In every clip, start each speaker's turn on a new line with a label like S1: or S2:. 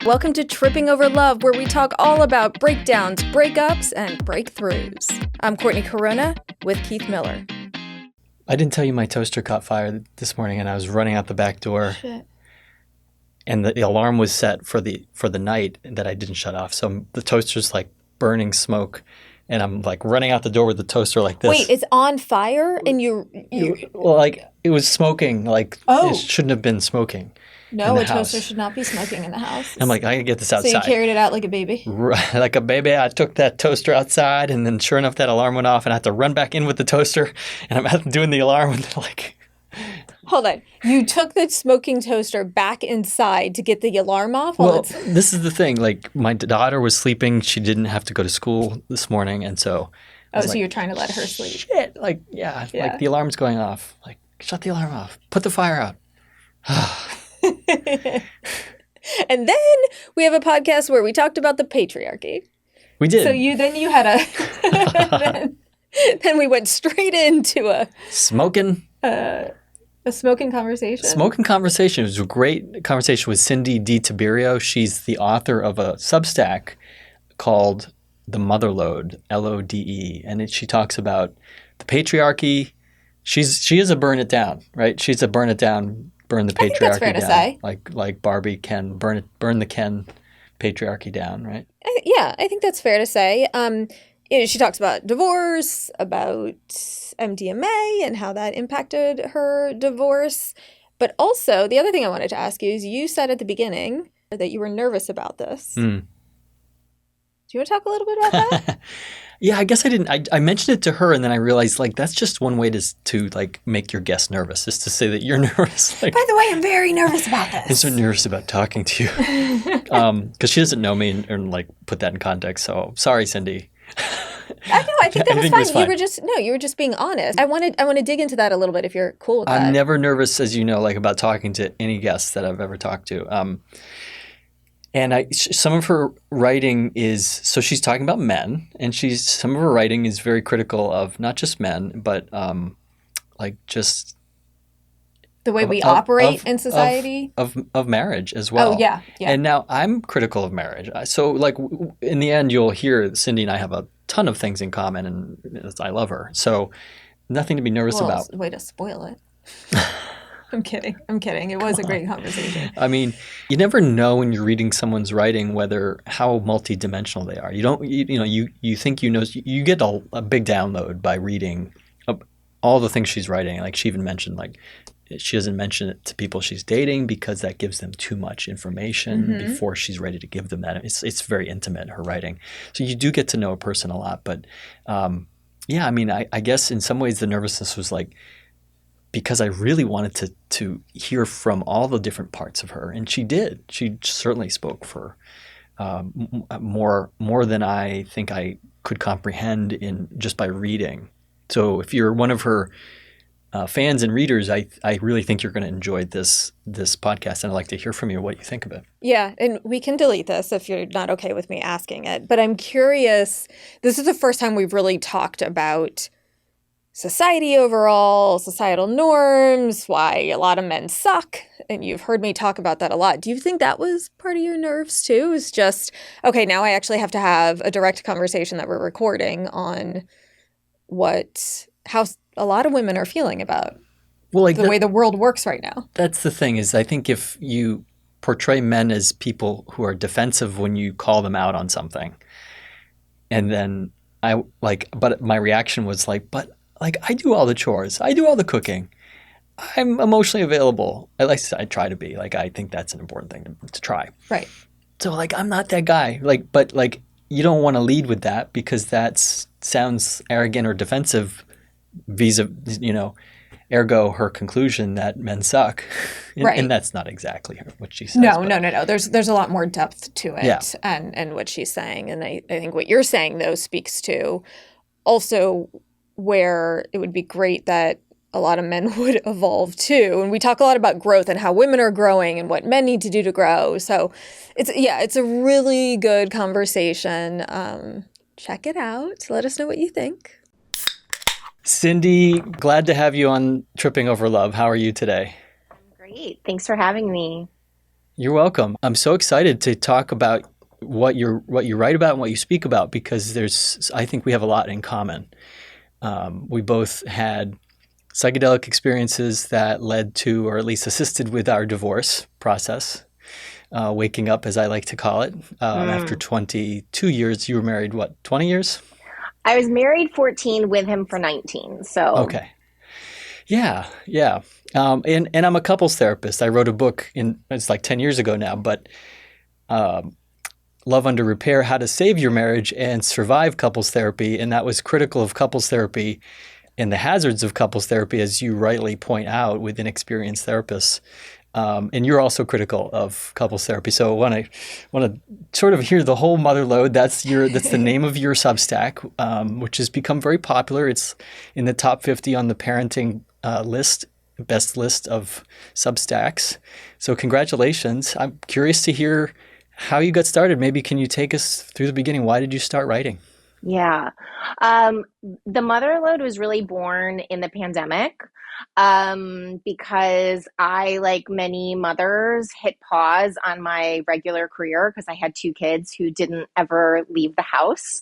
S1: Welcome to Tripping Over Love, where we talk all about breakdowns, breakups, and breakthroughs. I'm Courtney Corona with Keith Miller.
S2: I didn't tell you my toaster caught fire this morning, and I was running out the back door.
S1: Shit.
S2: And the alarm was set for the night that I didn't shut off. So the toaster's like burning smoke, and I'm like running out the door with the toaster like this.
S1: Wait, it's on fire, and you
S2: Well, like it was smoking. Like
S1: Oh.
S2: It shouldn't have been smoking.
S1: No,
S2: in
S1: a
S2: the house.
S1: toaster should not be smoking in the house.
S2: I'm like, I can get this
S1: So
S2: outside.
S1: you carried it out like a baby?
S2: Right, like a baby. I took that toaster outside, and then sure enough, that alarm went off, and I had to run back in with the toaster, and I'm out doing the alarm, and like.
S1: Hold on. You took the smoking toaster back inside to get the alarm off?
S2: Well, this is the thing. Like, my daughter was sleeping. She didn't have to go to school this morning, and so.
S1: So you're trying to let her sleep?
S2: Shit! Like, yeah, like the alarm's going off. Like, shut the alarm off. Put the fire out.
S1: And then we have a podcast where we talked about the patriarchy.
S2: We did.
S1: So you had a then we went straight into a
S2: smoking
S1: conversation.
S2: Smoking conversation. It was a great conversation with Cindy DiTiberio. She's the author of a Substack called The Motherlode, Lode, and she talks about the patriarchy. She is a burn it down, right? She's a burn it down. Burn the patriarchy
S1: I think that's fair to
S2: down,
S1: say.
S2: Like Barbie Ken, burn the Ken patriarchy down, right?
S1: I think that's fair to say. She talks about divorce, about MDMA, and how that impacted her divorce. But also, the other thing I wanted to ask you is, you said at the beginning that you were nervous about this.
S2: Mm.
S1: Do you want to talk a little bit about that?
S2: Yeah, I guess I didn't. I mentioned it to her, and then I realized, like, that's just one way to like make your guest nervous, is to say that you're nervous. Like,
S1: by the way, I'm very nervous about this.
S2: I'm so nervous about talking to you, because she doesn't know me and like put that in context. So sorry, Cindy.
S1: I think that was fine.
S2: Fine.
S1: You were just being honest. I want to dig into that a little bit if you're cool with that.
S2: I'm never nervous, as you know, like about talking to any guests that I've ever talked to. And some of her writing is, so she's talking about men, and some of her writing is very critical of not just men, but like just
S1: the way we operate in society
S2: of marriage as well.
S1: Oh yeah.
S2: And now I'm critical of marriage. So like in the end, you'll hear Cindy and I have a ton of things in common, and I love her. So nothing to be nervous about.
S1: Way to spoil it. I'm kidding. It was a great conversation.
S2: I mean, you never know when you're reading someone's writing how multidimensional they are. You think you get a big download by reading all the things she's writing. Like she even mentioned, like she doesn't mention it to people she's dating because that gives them too much information before she's ready to give them that. It's very intimate, her writing. So you do get to know a person a lot. But yeah, I mean, I guess in some ways the nervousness was like, because I really wanted to hear from all the different parts of her. And she did. She certainly spoke for more than I think I could comprehend just by reading. So if you're one of her fans and readers, I really think you're going to enjoy this podcast. And I'd like to hear from you what you think of it.
S1: Yeah, and we can delete this if you're not okay with me asking it. But I'm curious, this is the first time we've really talked about society overall, societal norms, why a lot of men suck. And you've heard me talk about that a lot. Do you think that was part of your nerves too? Is just, okay, now I actually have to have a direct conversation that we're recording on how a lot of women are feeling about the way the world works right now. That's
S2: the thing, is I think if you portray men as people who are defensive when you call them out on something, and then but my reaction was like, but like, I do all the chores. I do all the cooking. I'm emotionally available. At least I try to be. Like, I think that's an important thing to try.
S1: Right.
S2: So, like, I'm not that guy. Like, but, like, you don't want to lead with that because that sounds arrogant or defensive ergo her conclusion that men suck.
S1: Right.
S2: And that's not exactly what she says.
S1: No. There's a lot more depth to it and what she's saying. And I think what you're saying, though, speaks to also where it would be great that a lot of men would evolve too. And we talk a lot about growth and how women are growing and what men need to do to grow. So it's a really good conversation. Check it out. Let us know what you think.
S2: Cindy, glad to have you on Tripping Over Love. How are you today?
S3: I'm great. Thanks for having me.
S2: You're welcome. I'm so excited to talk about what you write about and what you speak about, because I think we have a lot in common. We both had psychedelic experiences that led to, or at least assisted with, our divorce process. Waking up, as I like to call it, after 22 years. You were married, what, 20 years?
S3: I was married 14, with him for 19. So
S2: Okay. Yeah, yeah. And I'm a couples therapist. I wrote a book it's like 10 years ago now, but Love Under Repair, How to Save Your Marriage and Survive Couples Therapy. And that was critical of couples therapy and the hazards of couples therapy, as you rightly point out, with inexperienced therapists. And you're also critical of couples therapy. So I want to sort of hear the whole Motherlode. That's the name of your Substack, which has become very popular. It's in the top 50 on the parenting best list of Substacks. So congratulations. I'm curious to hear how you got started. Maybe can you take us through the beginning? Why did you start writing?
S3: yeah. The Motherlode was really born in the pandemic, because I, like many mothers, hit pause on my regular career because I had two kids who didn't ever leave the house.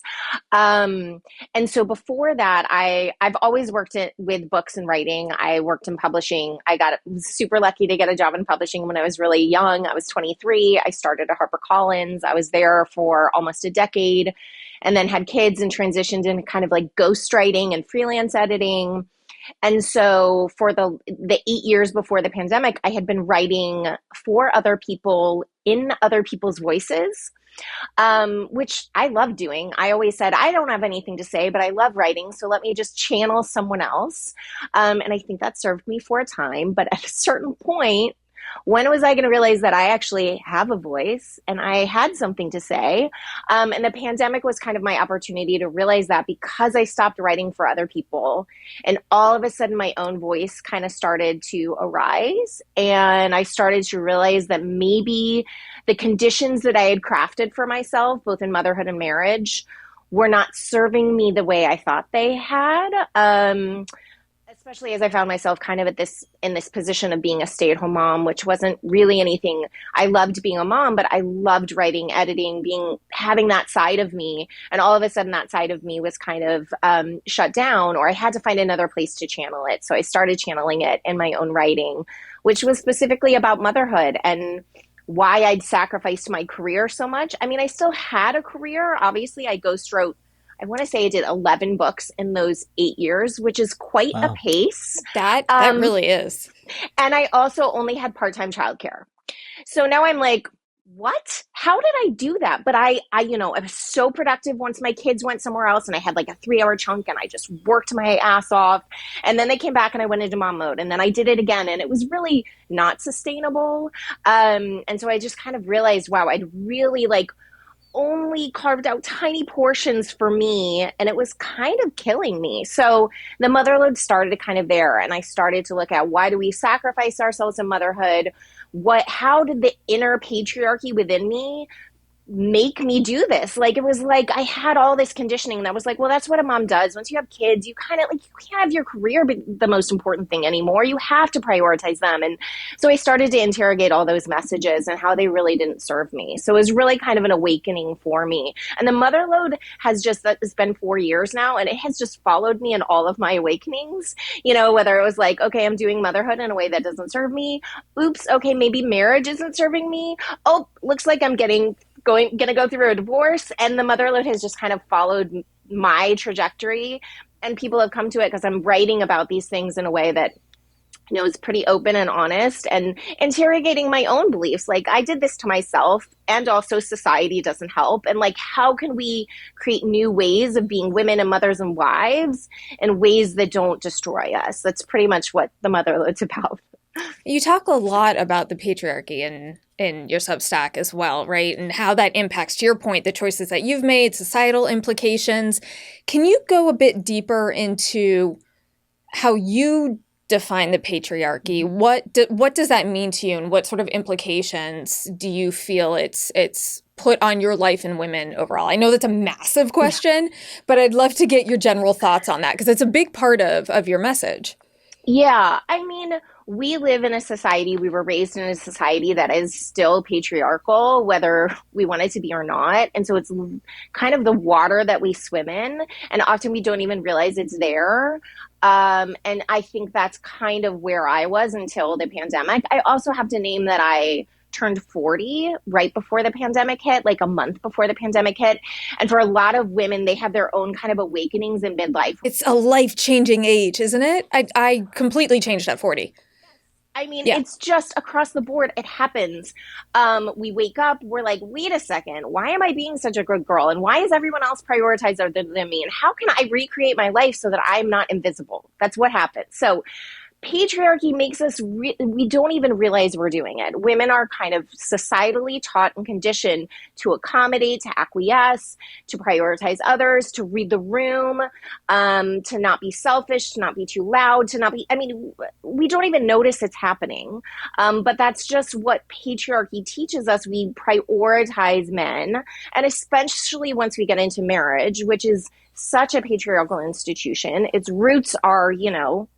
S3: And so before that, I've always worked with books and writing. I worked in publishing. I was super lucky to get a job in publishing when I was really young. I was 23. I started at HarperCollins. I was there for almost a decade, and then had kids and transitioned into kind of like ghostwriting and freelance editing. And so for the 8 years before the pandemic, I had been writing for other people in other people's voices, which I love doing. I always said, I don't have anything to say, but I love writing, so let me just channel someone else. And I think that served me for a time. But at a certain point, when was I going to realize that I actually have a voice and I had something to say? And the pandemic was kind of my opportunity to realize that, because I stopped writing for other people, and all of a sudden my own voice kind of started to arise. And I started to realize that maybe the conditions that I had crafted for myself, both in motherhood and marriage, were not serving me the way I thought they had. Especially as I found myself kind of in this position of being a stay-at-home mom, which wasn't really anything. I loved being a mom, but I loved writing, editing, having that side of me. And all of a sudden that side of me was kind of shut down, or I had to find another place to channel it. So I started channeling it in my own writing, which was specifically about motherhood and why I'd sacrificed my career so much. I mean, I still had a career. Obviously, I ghost wrote, I want to say I did 11 books in those 8 years, which is quite a pace.
S1: That really is.
S3: And I also only had part-time childcare. So now I'm like, what? How did I do that? But I was so productive once my kids went somewhere else, and I had like a 3-hour chunk, and I just worked my ass off. And then they came back and I went into mom mode, and then I did it again, and it was really not sustainable. And so I just kind of realized, wow, I'd really only carved out tiny portions for me, and it was kind of killing me. So the Motherlode started kind of there, and I started to look at, why do we sacrifice ourselves in motherhood? How did the inner patriarchy within me make me do this? It was like I had all this conditioning that was like, well, that's what a mom does. Once you have kids, you kind of you can't have your career be the most important thing anymore. You have to prioritize them. And so I started to interrogate all those messages and how they really didn't serve me. So it was really kind of an awakening for me. And the Motherlode it's been 4 years now, and it has just followed me in all of my awakenings, whether it was like, okay, I'm doing motherhood in a way that doesn't serve me. Oops. Okay. Maybe marriage isn't serving me. Oh, looks like I'm going to go through a divorce. And the Motherlode has just kind of followed my trajectory, and people have come to it because I'm writing about these things in a way that is pretty open and honest, and interrogating my own beliefs. I did this to myself, and also society doesn't help. And how can we create new ways of being women and mothers and wives in ways that don't destroy us? That's pretty much what the Motherlode's about.
S1: You talk a lot about the patriarchy in your Substack as well, right? And how that impacts, to your point, the choices that you've made, societal implications. Can you go a bit deeper into how you define the patriarchy? What does that mean to you, and what sort of implications do you feel it's put on your life and women overall? I know that's a massive question, but I'd love to get your general thoughts on that, because it's a big part of your message.
S3: Yeah, I mean, we live in a society, we were raised in a society that is still patriarchal, whether we want it to be or not. And so it's kind of the water that we swim in, and often we don't even realize it's there. And I think that's kind of where I was until the pandemic. I also have to name that I turned 40 right before the pandemic hit, like a month before the pandemic hit. And for a lot of women, they have their own kind of awakenings in midlife.
S1: It's a life-changing age, isn't it? I completely changed at 40.
S3: I mean,
S1: Yeah.
S3: it's just across the board. It happens. We wake up, we're like, wait a second, why am I being such a good girl? And why is everyone else prioritized other than me? And how can I recreate my life so that I'm not invisible? That's what happens. So patriarchy makes us we don't even realize we're doing it. Women are kind of societally taught and conditioned to accommodate, to acquiesce, to prioritize others, to read the room, to not be selfish, to not be too loud, to not be, I mean, we don't even notice it's happening. But that's just what patriarchy teaches us. We prioritize men, and especially once we get into marriage, which is such a patriarchal institution. Its roots are,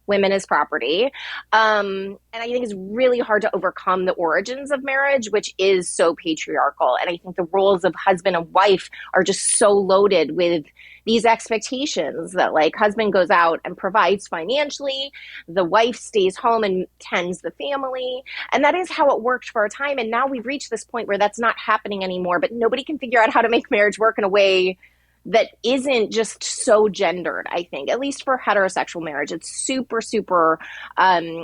S3: women as property. And I think it's really hard to overcome the origins of marriage, which is so patriarchal. And I think the roles of husband and wife are just so loaded with these expectations that, like, husband goes out and provides financially, the wife stays home and tends the family. And that is how it worked for a time. And now we've reached this point where that's not happening anymore, but nobody can figure out how to make marriage work in a way that isn't just so gendered. I think, at least for heterosexual marriage, it's super, super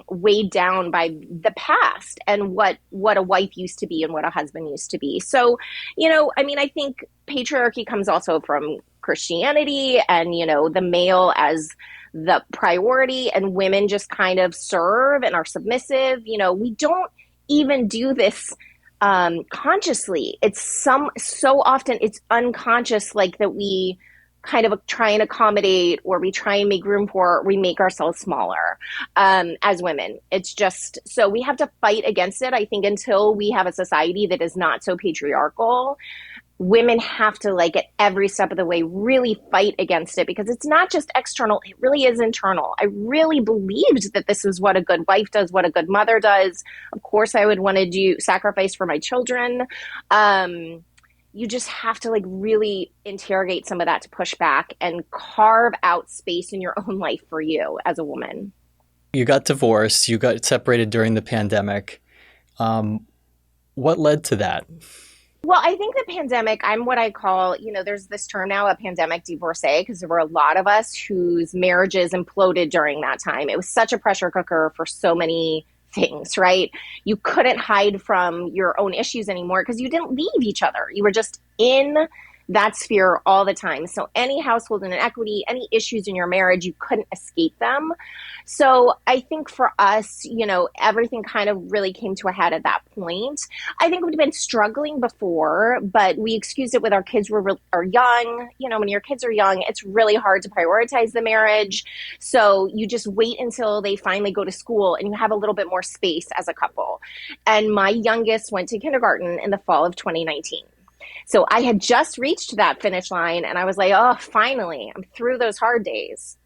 S3: weighed down by the past and what a wife used to be and what a husband used to be. So, I mean, I think patriarchy comes also from Christianity and, the male as the priority, and women just kind of serve and are submissive. We don't even do this consciously. It's so often it's unconscious, like that we kind of try and accommodate, or we try and make room for, or we make ourselves smaller as women. It's just, so we have to fight against it. I think until we have a society that is not so patriarchal, women have to, like, at every step of the way, really fight against it, because it's not just external, it really is internal. I really believed that this is what a good wife does, what a good mother does. Of course I would want to do sacrifice for my children. You just have to, like, really interrogate some of that to push back and carve out space in your own life for you as a woman.
S2: You got divorced, you got separated during the pandemic. What led to that?
S3: Well, I think the pandemic, I'm what I call, there's this term now, a pandemic divorcee, because there were a lot of us whose marriages imploded during that time. It was such a pressure cooker for so many things, right? You couldn't hide from your own issues anymore because you didn't leave each other. You were just in that sphere all the time. So any household inequity, any issues in your marriage, you couldn't escape them. So I think for us, everything kind of really came to a head at that point. I think we'd been struggling before, but we excused it with our kids are young. When your kids are young, it's really hard to prioritize the marriage. So you just wait until they finally go to school and you have a little bit more space as a couple. And my youngest went to kindergarten in the fall of 2019. So I had just reached that finish line and I was like, oh, finally, I'm through those hard days.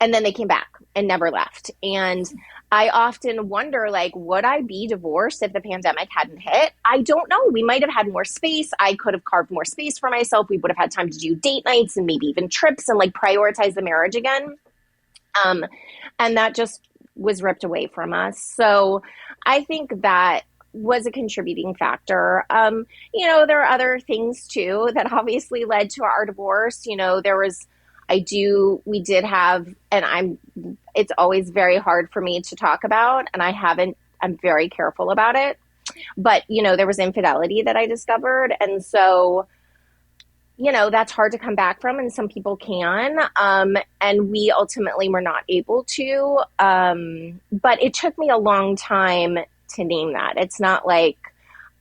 S3: And then they came back and never left. And I often wonder, like, would I be divorced if the pandemic hadn't hit? I don't know. We might have had more space. I could have carved more space for myself. We would have had time to do date nights and maybe even trips and, like, prioritize the marriage again. And that just was ripped away from us. So I think that was a contributing factor. There are other things too that obviously led to our divorce. We did have, and it's always very hard for me to talk about, and I'm very careful about it. But, there was infidelity that I discovered. And so, that's hard to come back from, and some people can. And we ultimately were not able to. But it took me a long time to name that. It's not like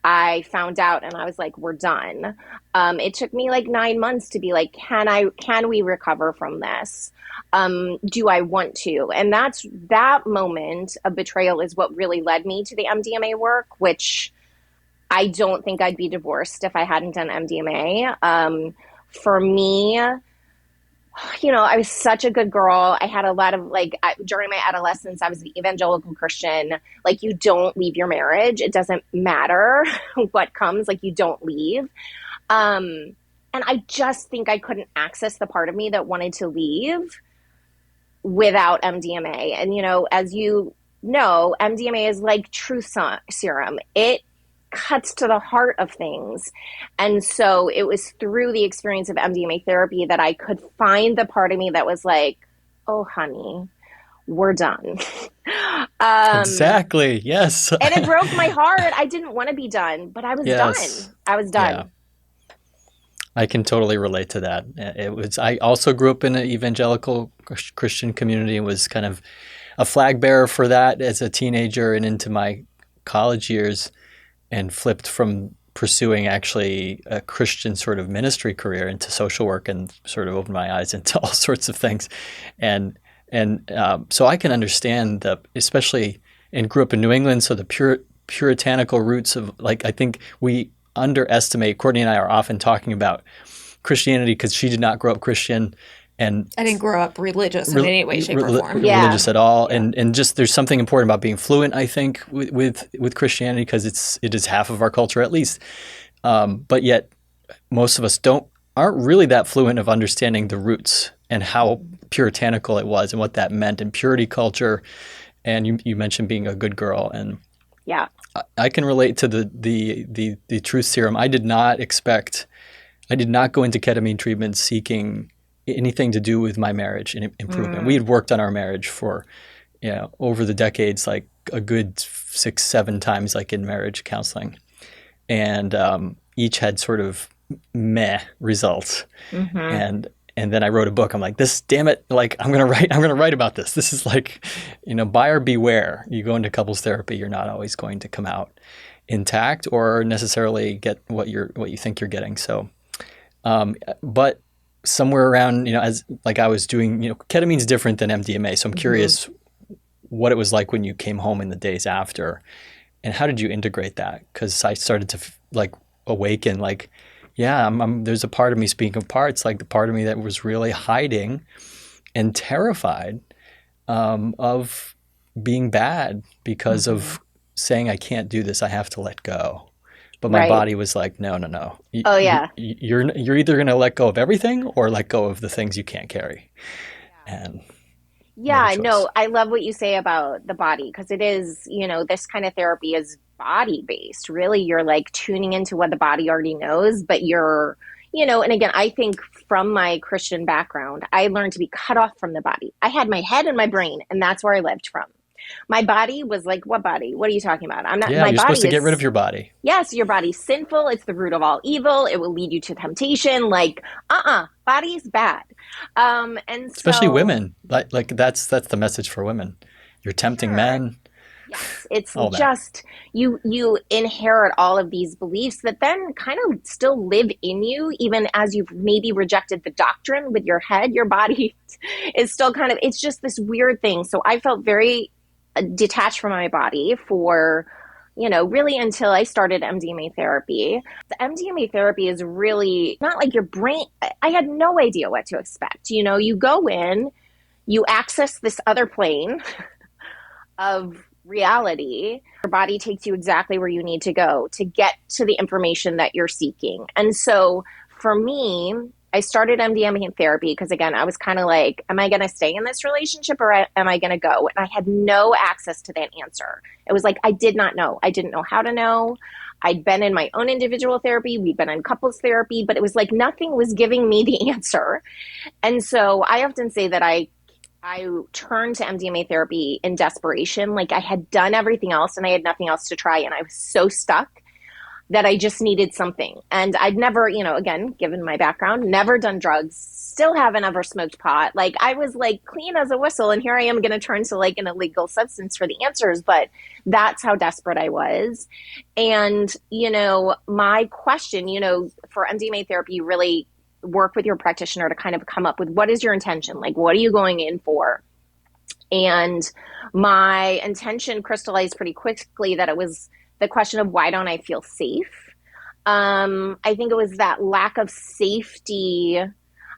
S3: I found out and I was like, we're done. It took me like 9 months to be like, can we recover from this? Do I want to? And that moment of betrayal is what really led me to the MDMA work, which I don't think I'd be divorced if I hadn't done MDMA. For me, I was such a good girl. I had a lot of during my adolescence, I was an evangelical Christian. Like, you don't leave your marriage. It doesn't matter what comes, like, you don't leave. Um, and I just think I couldn't access the part of me that wanted to leave without MDMA. And, as you know, MDMA is like truth serum. It cuts to the heart of things. And so it was through the experience of MDMA therapy that I could find the part of me that was like, oh, honey, we're done.
S2: Exactly. Yes.
S3: And it broke my heart. I didn't want to be done, but I was
S2: Yes.
S3: done. I was
S2: Yeah.
S3: done.
S2: I can totally relate to that. I also grew up in an evangelical Christian community and was kind of a flag bearer for that as a teenager and into my college years, and flipped from pursuing actually a Christian sort of ministry career into social work, and sort of opened my eyes into all sorts of things. And so I can understand especially, and grew up in New England, so the puritanical roots of, like, I think we underestimate, Courtney and I are often talking about Christianity because she did not grow up Christian, and
S1: I didn't grow up religious in any way, shape, or form.
S3: Yeah.
S2: religious at all.
S3: Yeah.
S2: And just there's something important about being fluent, I think, with Christianity, because it is half of our culture at least. But yet most of us aren't really that fluent of understanding the roots and how puritanical it was and what that meant in purity culture. And you mentioned being a good girl, and
S3: Yeah.
S2: I can relate to the truth serum. I did not go into ketamine treatment seeking anything to do with my marriage and improvement. We had worked on our marriage for, over the decades, like a good 6-7 times, like in marriage counseling, and each had sort of meh results.
S3: Mm-hmm.
S2: And then I wrote a book. I'm like, damn it, like I'm gonna write about this. This is like, buyer beware. You go into couples therapy, you're not always going to come out intact or necessarily get what you think you're getting. So, but somewhere around, as like I was doing, ketamine's different than MDMA. So I'm curious what it was like when you came home in the days after, and how did you integrate that? Because I started to awaken, like, yeah, there's a part of me, speaking of parts, like the part of me that was really hiding and terrified of being bad because of saying, I can't do this, I have to let go. But my
S3: Right.
S2: body was like, no.
S3: Oh, yeah.
S2: You're either going to let go of everything or let go of the things you can't carry. And
S3: Yeah,
S2: no choice.
S3: no, I love what you say about the body, because it is, this kind of therapy is body based. Really, you're like tuning into what the body already knows, but and again, I think from my Christian background, I learned to be cut off from the body. I had my head and my brain, and that's where I lived from. My body was like, what body? What are you talking about? I'm not,
S2: Yeah,
S3: my
S2: you're supposed
S3: body
S2: to get rid of
S3: is,
S2: your body.
S3: yes, your body's sinful. It's the root of all evil. It will lead you to temptation. Like, body's bad. And
S2: Especially
S3: so,
S2: women. Like that's the message for women. You're tempting
S3: sure.
S2: men,
S3: Yes, it's
S2: all that.
S3: just you inherit all of these beliefs that then kind of still live in you, even as you've maybe rejected the doctrine with your head. Your body is still kind of, it's just this weird thing. So I felt very detached from my body for, really until I started MDMA therapy. The MDMA therapy is really not like your brain. I had no idea what to expect. You go in, you access this other plane of reality. Your body takes you exactly where you need to go to get to the information that you're seeking. And so for me, I started MDMA therapy because, again, I was kind of like, am I going to stay in this relationship or am I going to go? And I had no access to that answer. It was like, I did not know. I didn't know how to know. I'd been in my own individual therapy. We'd been in couples therapy, but it was like nothing was giving me the answer. And so I often say that I turned to MDMA therapy in desperation. Like, I had done everything else and I had nothing else to try. And I was so stuck that I just needed something. And I'd never, again, given my background, never done drugs, still haven't ever smoked pot. Like, I was like clean as a whistle. And here I am going to turn to like an illegal substance for the answers. But that's how desperate I was. And, my question, for MDMA therapy, you really work with your practitioner to kind of come up with what is your intention? Like, what are you going in for? And my intention crystallized pretty quickly that it was the question of why don't I feel safe? I think it was that lack of safety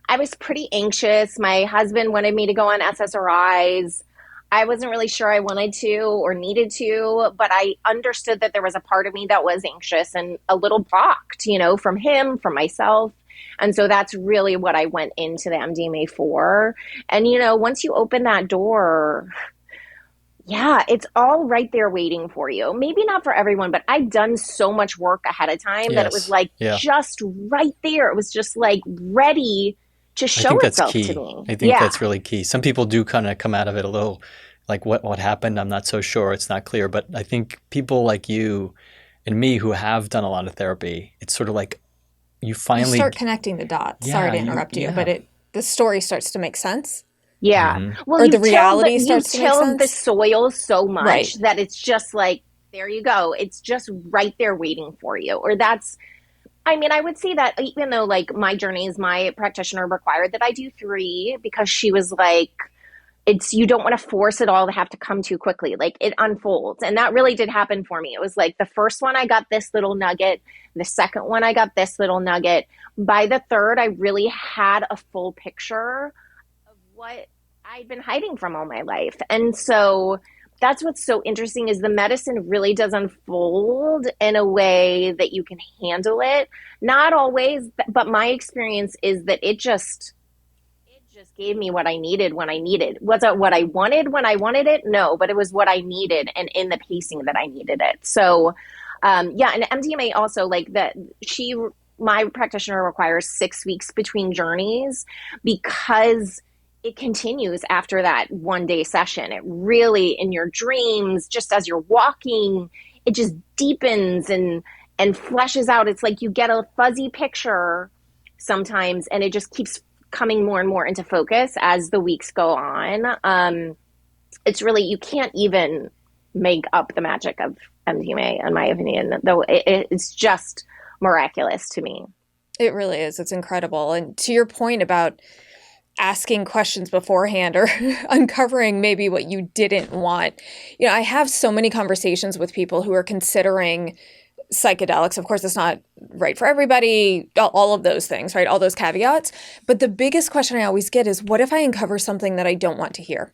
S3: I was pretty anxious. My husband wanted me to go on SSRIs. I wasn't really sure I wanted to or needed to, but I understood that there was a part of me that was anxious and a little blocked, from him, from myself. And so that's really what I went into the MDMA for. And, once you open that door, yeah, it's all right there waiting for you. Maybe not for everyone, but I'd done so much work ahead of time that it was
S2: Yes.
S3: like
S2: Yeah.
S3: just right there. It was just like ready to
S2: I
S3: show
S2: think that's
S3: itself to
S2: key.
S3: me.
S2: I think
S3: Yeah.
S2: that's really key. Some people do kind of come out of it a little like what happened, I'm not so sure. It's not clear. But I think people like you and me who have done a lot of therapy, it's sort of like you finally
S1: You start connecting the dots. Sorry to interrupt you, but the story starts to make sense.
S3: Yeah.
S2: Mm-hmm.
S3: Well,
S1: Or the reality starts to make
S3: you've tilled the
S1: sense.
S3: soil so much
S1: Right.
S3: that it's just like, there you go. It's just right there waiting for you. I would say that even though like my journeys, my practitioner required that I do 3 because she was like, you don't want to force it all to have to come too quickly. Like it unfolds. And that really did happen for me. It was like the first one, I got this little nugget. The second one, I got this little nugget. By the third, I really had a full picture of what I'd been hiding from all my life. And so that's what's so interesting is the medicine really does unfold in a way that you can handle it. Not always, but my experience is that it just gave me what I needed when I needed. Was it what I wanted when I wanted it? No, but it was what I needed and in the pacing that I needed it. So, yeah, and MDMA also like that my practitioner requires 6 weeks between journeys because it continues after that 1-day session. It really, in your dreams, just as you're walking, it just deepens and fleshes out. It's like you get a fuzzy picture sometimes, and it just keeps coming more and more into focus as the weeks go on. It's really, you can't even make up the magic of MDMA, in my opinion, though it's just miraculous to me.
S1: It really is. It's incredible. And to your point about asking questions beforehand or uncovering maybe what you didn't want, I have so many conversations with people who are considering psychedelics. Of course, it's not right for everybody, all of those things, right? All those caveats. But the biggest question I always get is, what if I uncover something that I don't want to hear?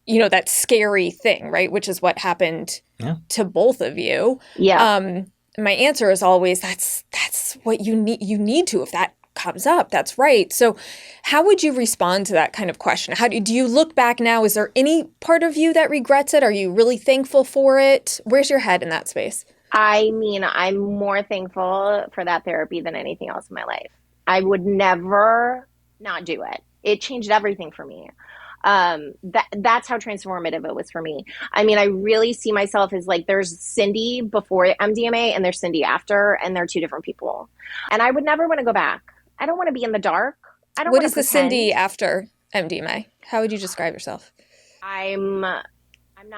S1: That scary thing, right? Which is what happened to both of you.
S3: Yeah.
S1: My answer is always, that's what you need. You need to, if that comes up, that's right. So how would you respond to that kind of question? How do you look back now? Is there any part of you that regrets it? Are you really thankful for it? Where's your head in that space?
S3: I'm more thankful for that therapy than anything else in my life. I would never not do it. It changed everything for me. That's how transformative it was for me. I really see myself as like, there's Cindy before MDMA and there's Cindy after, and they're 2 different people. And I would never want to go back. I don't want to be in the dark. I don't
S1: What
S3: want
S1: is
S3: to
S1: the Cindy after MDMA? How would you describe yourself?
S3: I'm not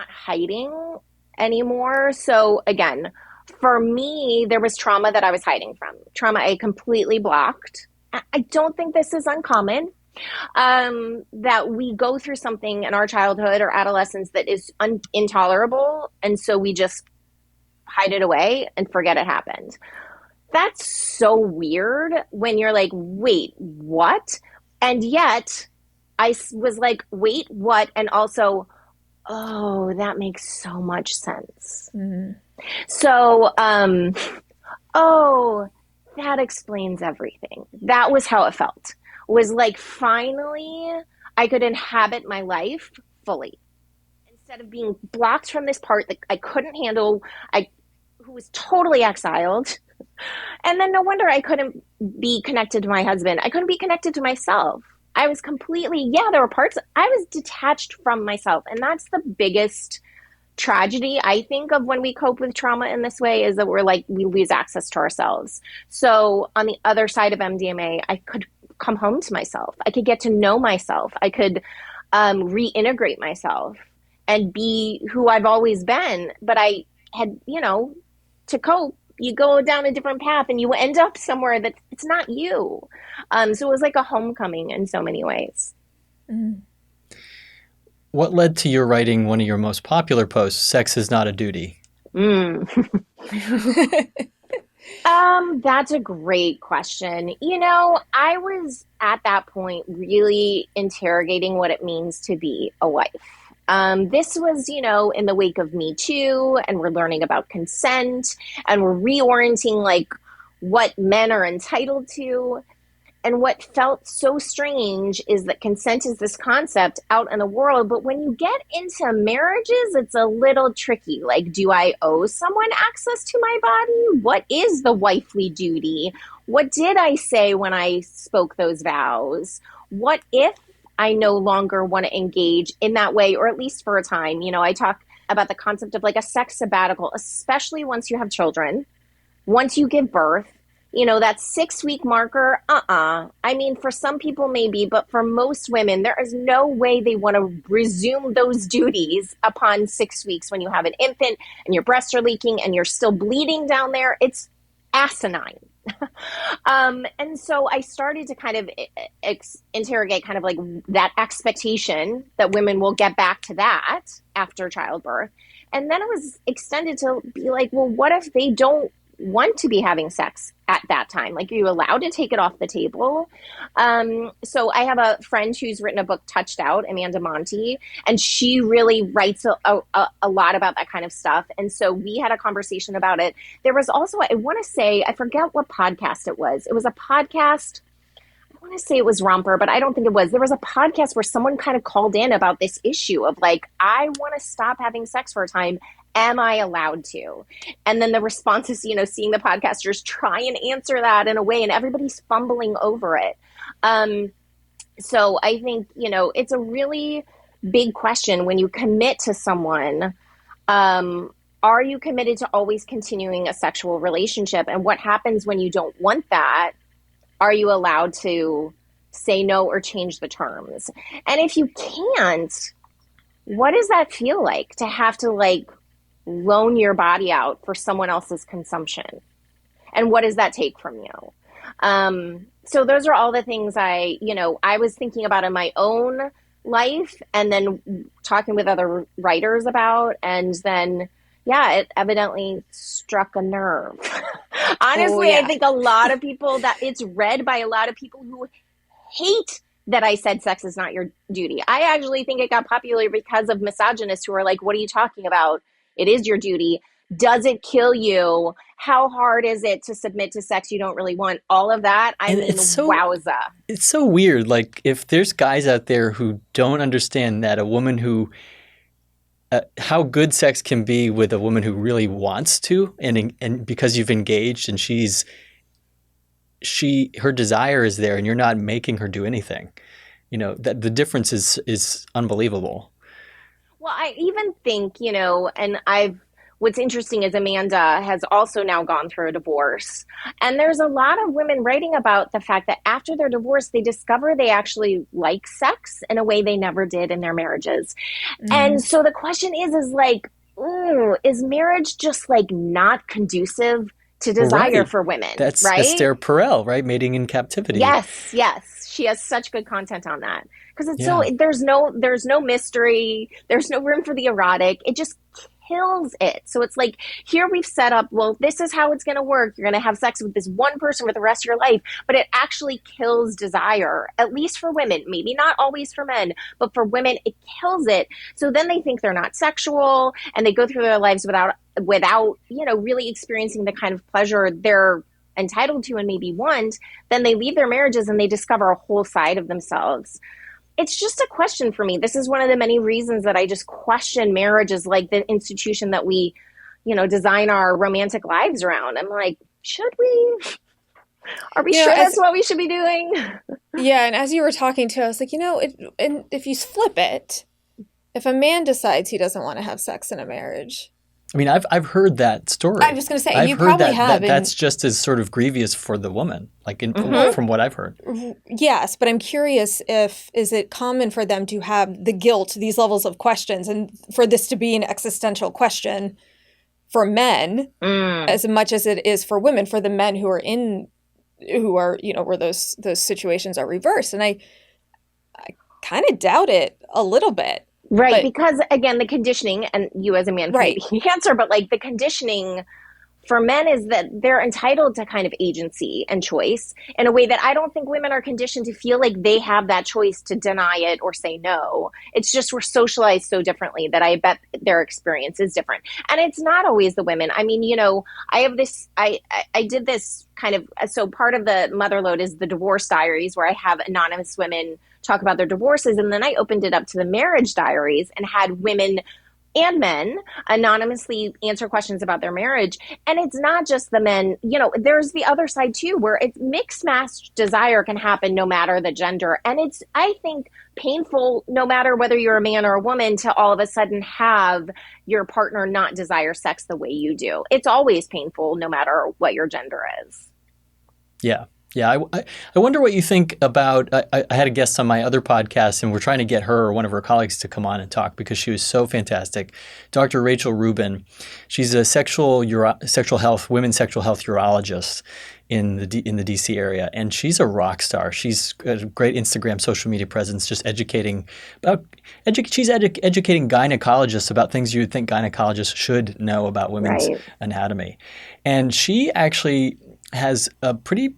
S3: hiding anymore. So again, for me, there was trauma that I was hiding from. Trauma I completely blocked. I don't think this is uncommon. That we go through something in our childhood or adolescence that is intolerable, and so we just hide it away and forget it happened. That's so weird when you're like, wait, what? And yet I was like, wait, what? And also, oh, that makes so much sense.
S1: Mm-hmm.
S3: So, oh, that explains everything. That was how it felt. Was like, finally, I could inhabit my life fully. Instead of being blocked from this part that I couldn't handle, who was totally exiled. And then no wonder I couldn't be connected to my husband. I couldn't be connected to myself. I was completely, there were parts, I was detached from myself. And that's the biggest tragedy, I think, of when we cope with trauma in this way, is that we lose access to ourselves. So on the other side of MDMA, I could come home to myself. I could get to know myself. I could reintegrate myself and be who I've always been. But I had, to cope, you go down a different path and you end up somewhere that it's not you. So it was like a homecoming in so many ways.
S1: Mm.
S2: What led to your writing one of your most popular posts, Sex is Not a Duty?
S3: That's a great question. I was at that point really interrogating what it means to be a wife. This was, in the wake of Me Too, and we're learning about consent, and we're reorienting like what men are entitled to. And what felt so strange is that consent is this concept out in the world, but when you get into marriages, it's a little tricky. Like, do I owe someone access to my body? What is the wifely duty? What did I say when I spoke those vows? What if I no longer want to engage in that way, or at least for a time? I talk about the concept of like a sex sabbatical, especially once you have children, once you give birth. That 6-week marker, I mean, for some people maybe, but for most women, there is no way they want to resume those duties upon 6 weeks when you have an infant and your breasts are leaking and you're still bleeding down there. It's asinine. And so I started to kind of interrogate kind of like that expectation that women will get back to that after childbirth. And then it was extended to be like, well, what if they don't want to be having sex at that time? Like, are you allowed to take it off the table? So I have a friend who's written a book, Touched Out, Amanda Monty, and she really writes a lot about that kind of stuff. And so we had a conversation about it. There was also, I want to say, I forget what podcast it was. It was a podcast, I want to say it was Romper, but I don't think it was. There was a podcast where someone kind of called in about this issue of like, I want to stop having sex for a time. Am I allowed to? And then the response is, seeing the podcasters try and answer that in a way, and everybody's fumbling over it. So I think, it's a really big question when you commit to someone. Are you committed to always continuing a sexual relationship? And what happens when you don't want that? Are you allowed to say no or change the terms? And if you can't, what does that feel like to have to loan your body out for someone else's consumption? And what does that take from you? So those are all the things I was thinking about in my own life, and then talking with other writers about, and then, it evidently struck a nerve. Honestly, I think a lot of people, that it's read by a lot of people who hate that I said sex is not your duty. I actually think it got popular because of misogynists who are like, what are you talking about? It is your duty. Does it kill you? How hard is it to submit to sex you don't really want? All of that. Wowza.
S2: It's so weird. Like, if there's guys out there who don't understand that a woman who how good sex can be with a woman who really wants to, and because you've engaged and her desire is there and you're not making her do anything, that the difference is unbelievable.
S3: Well, I even think, what's interesting is Amanda has also now gone through a divorce. And there's a lot of women writing about the fact that after their divorce, they discover they actually like sex in a way they never did in their marriages. And so the question is is marriage just not conducive to desire for women?
S2: That's
S3: right?
S2: Esther Perel, right? Mating in Captivity.
S3: Yes. She has such good content on that. Because it's so, there's no mystery. There's no room for the erotic. It just kills it. So it's like, here we've set up, well, this is how it's going to work. You're going to have sex with this one person for the rest of your life, but it actually kills desire, at least for women, maybe not always for men, but for women, it kills it. So then they think they're not sexual, and they go through their lives without, really experiencing the kind of pleasure they're entitled to and maybe want. Then they leave their marriages and they discover a whole side of themselves. It's just a question for me. This is one of the many reasons that I just question marriage as the institution that we, design our romantic lives around. I'm like, should we? Are we sure that's what we should be doing?
S1: Yeah, and as you were talking to us, and if you flip it, if a man decides he doesn't want to have sex in a marriage.
S2: I mean, I've heard that story.
S1: I'm just going to say, you probably have.
S2: That's just as sort of grievous for the woman, from what I've heard.
S1: Yes, but I'm curious is it common for them to have the guilt, these levels of questions, and for this to be an existential question for men as much as it is for women, for the men who are where those situations are reversed. And I kind of doubt it a little bit.
S3: Right, because again, the conditioning, and you as a man can be the answer, but the conditioning for men is that they're entitled to kind of agency and choice in a way that I don't think women are conditioned to feel like they have that choice to deny it or say no. It's just we're socialized so differently that I bet their experience is different. And it's not always the women. I mean, I have this, I did this kind of, so part of the Motherlode is the divorce diaries where I have anonymous women talk about their divorces. And then I opened it up to the marriage diaries and had women and men anonymously answer questions about their marriage. And it's not just the men, there's the other side too, where it's mixed matched desire can happen no matter the gender. And it's, I think, painful no matter whether you're a man or a woman to all of a sudden have your partner not desire sex the way you do. It's always painful no matter what your gender is.
S2: Yeah. Yeah, I wonder what you think about, I had a guest on my other podcast, and we're trying to get her or one of her colleagues to come on and talk because she was so fantastic. Dr. Rachel Rubin, she's a women's sexual health urologist in the DC area, and she's a rock star. She's got a great Instagram social media presence, just educating educating gynecologists about things you would think gynecologists should know about women's anatomy. And she actually has a pretty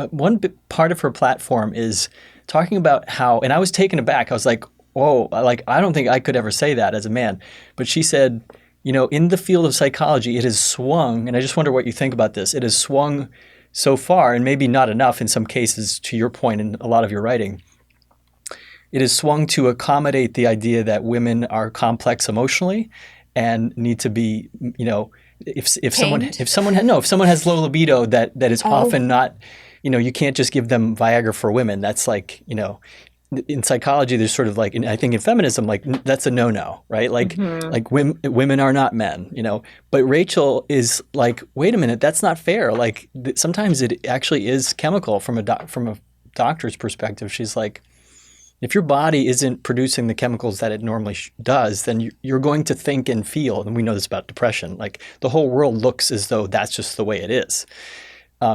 S2: one part of her platform is talking about how, and I was taken aback. I was like, whoa, I don't think I could ever say that as a man. But she said, in the field of psychology, it has swung, and I just wonder what you think about this. It has swung so far, and maybe not enough in some cases, to your point in a lot of your writing. It has swung to accommodate the idea that women are complex emotionally and need to be, if someone has low libido that is often not, you can't just give them Viagra for women. That's like, in psychology, there's sort of like, and I think in feminism, like that's a no-no, right? Like, like women are not men, But Rachel is like, wait a minute, that's not fair. Like sometimes it actually is chemical from a doctor's perspective. She's like, if your body isn't producing the chemicals that it normally does, then you're going to think and feel, and we know this about depression, like the whole world looks as though that's just the way it is.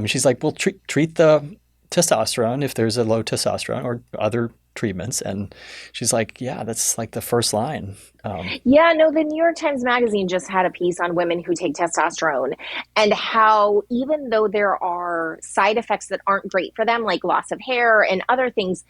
S2: She's like, well, treat the testosterone if there's a low testosterone or other treatments. And she's like, yeah, that's like the first line.
S3: The New York Times Magazine just had a piece on women who take testosterone and how even though there are side effects that aren't great for them, like loss of hair and other things,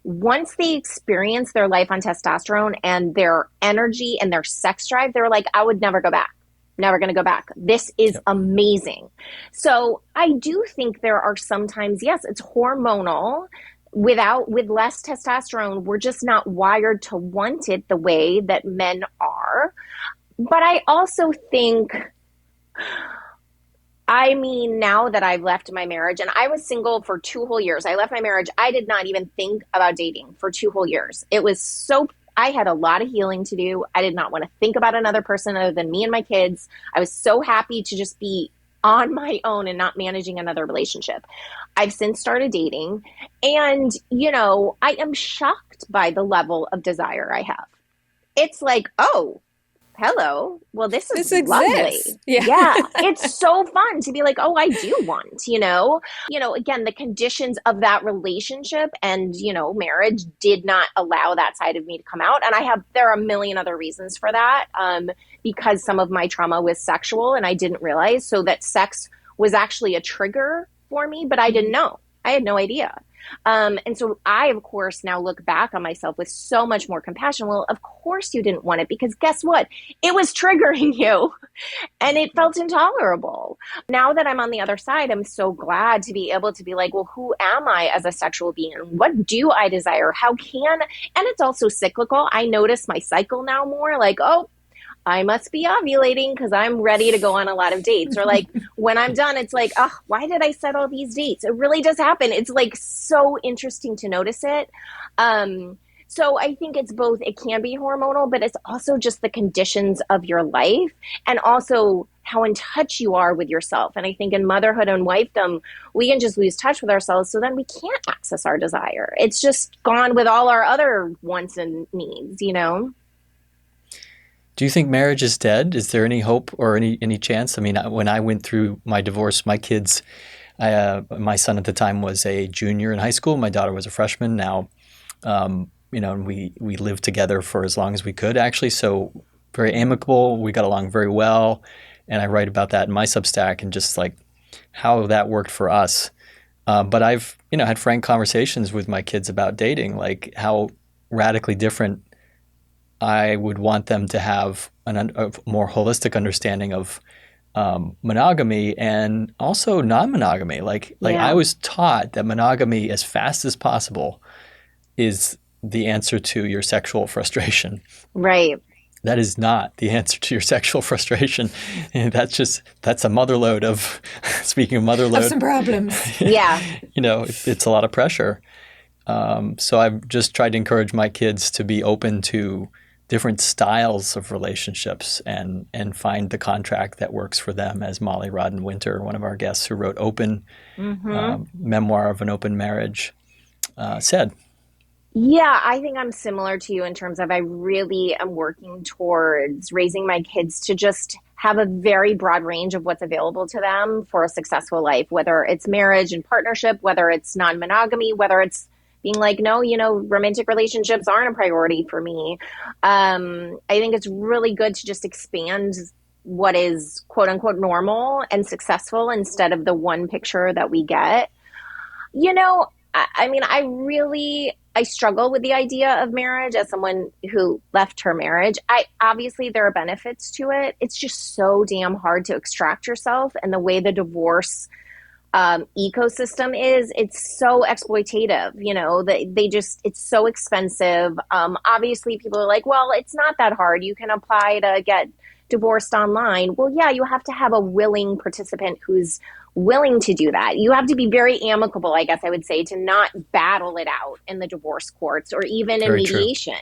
S3: once they experience their life on testosterone and their energy and their sex drive, they're like, I would never go back. Never going to go back. This is amazing. So I do think there are sometimes, yes, it's hormonal. With less testosterone, we're just not wired to want it the way that men are. But I also think, now that I've left my marriage, and I was single for 2 whole years. I left my marriage. I did not even think about dating for 2 whole years. It was I had a lot of healing to do. I did not want to think about another person other than me and my kids. I was so happy to just be on my own and not managing another relationship. I've since started dating, and, I am shocked by the level of desire I have. It's like, oh, hello. Well, this is lovely. Yeah. It's so fun to be like, oh, I do want, again, the conditions of that relationship and, marriage did not allow that side of me to come out. And there are a million other reasons for that. Because some of my trauma was sexual and I didn't realize. So that sex was actually a trigger for me, but I didn't know. I had no idea. And so I, of course, now look back on myself with so much more compassion. Well, of course you didn't want it because guess what? It was triggering you and it felt intolerable. Now that I'm on the other side, I'm so glad to be able to be like, well, who am I as a sexual being? What do I desire? And it's also cyclical. I notice my cycle now more like, oh, I must be ovulating because I'm ready to go on a lot of dates. Or like when I'm done, it's like, oh, why did I set all these dates? It really does happen. It's like so interesting to notice it. So I think it's both. It can be hormonal, but it's also just the conditions of your life and also how in touch you are with yourself. And I think in motherhood and wifedom, we can just lose touch with ourselves. So then we can't access our desire. It's just gone with all our other wants and needs,
S2: Do you think marriage is dead? Is there any hope or any chance? I mean, when I went through my divorce, my kids, my son at the time was a junior in high school. My daughter was a freshman. Now, and we lived together for as long as we could, actually. So very amicable. We got along very well. and I write about that in my Substack and just like how that worked for us. But I've, had frank conversations with my kids about dating, like how radically different I would want them to have a more holistic understanding of monogamy and also non-monogamy. Like I was taught that monogamy as fast as possible is the answer to your sexual frustration.
S3: Right.
S2: That is not the answer to your sexual frustration. And that's a motherlode of, speaking of motherlode.
S1: Of some problems.
S3: Yeah.
S2: It's a lot of pressure. So I've just tried to encourage my kids to be open to different styles of relationships and find the contract that works for them, as Molly Rodden Winter, one of our guests who wrote Open, Memoir of an Open Marriage, said.
S3: Yeah, I think I'm similar to you in terms of I really am working towards raising my kids to just have a very broad range of what's available to them for a successful life, whether it's marriage and partnership, whether it's non-monogamy, whether it's being like, no, romantic relationships aren't a priority for me. I think it's really good to just expand what is quote unquote normal and successful instead of the one picture that we get. I struggle with the idea of marriage as someone who left her marriage. Obviously there are benefits to it. It's just so damn hard to extract yourself, and the way the divorce ecosystem is, it's so exploitative. It's so expensive. Obviously people are like, well, it's not that hard. You can apply to get divorced online. Well, yeah, you have to have a willing participant who's willing to do that. You have to be very amicable, I guess I would say, to not battle it out in the divorce courts or even in mediation,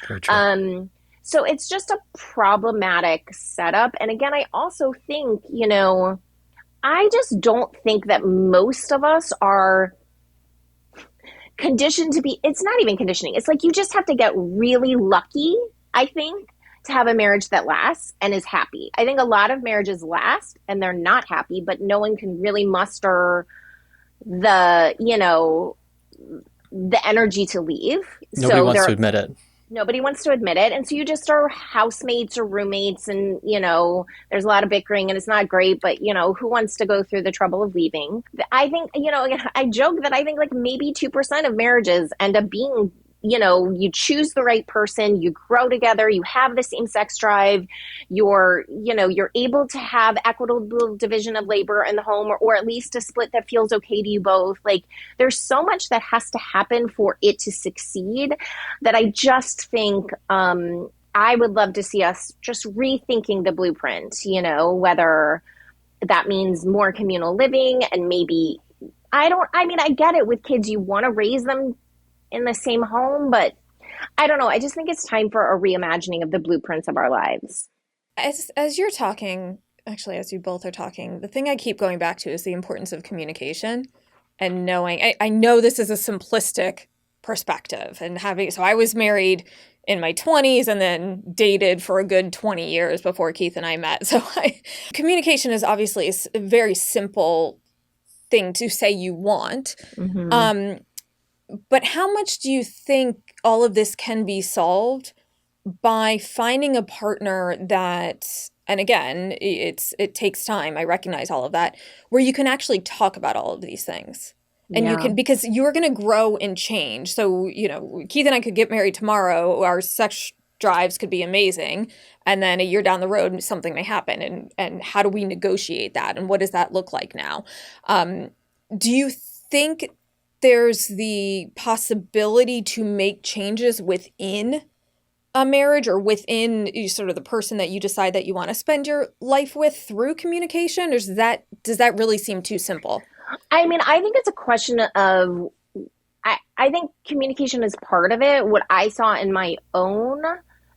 S3: Very true. So it's just a problematic setup. And again, I also think, I just don't think that most of us are conditioned to be, it's not even conditioning. It's like you just have to get really lucky, I think, to have a marriage that lasts and is happy. I think a lot of marriages last and they're not happy, but no one can really muster the energy to leave.
S2: Nobody wants to admit it.
S3: Nobody wants to admit it. And so you just are housemates or roommates, and, there's a lot of bickering and it's not great, but, who wants to go through the trouble of leaving? I think, I joke that I think like maybe 2% of marriages end up being, you choose the right person, you grow together, you have the same sex drive, you're able to have equitable division of labor in the home, or at least a split that feels okay to you both. Like there's so much that has to happen for it to succeed that I just think, I would love to see us just rethinking the blueprint, whether that means more communal living and maybe, I get it with kids, you want to raise them in the same home, but I don't know. I just think it's time for a reimagining of the blueprints of our lives.
S1: As you're talking, actually, as you both are talking, the thing I keep going back to is the importance of communication and knowing. I know this is a simplistic perspective, and so I was married in my 20s and then dated for a good 20 years before Keith and I met. So communication is obviously a very simple thing to say you want. Mm-hmm. But how much do you think all of this can be solved by finding a partner that, and again, it takes time, I recognize all of that, where you can actually talk about all of these things? And you can, because you're going to grow and change. So, Keith and I could get married tomorrow. Our sex drives could be amazing. And then a year down the road, something may happen. And how do we negotiate that? And what does that look like now? Do you think there's the possibility to make changes within a marriage or within sort of the person that you decide that you want to spend your life with through communication? Or does that really seem too simple?
S3: I think it's a question of, I think communication is part of it. What I saw in my own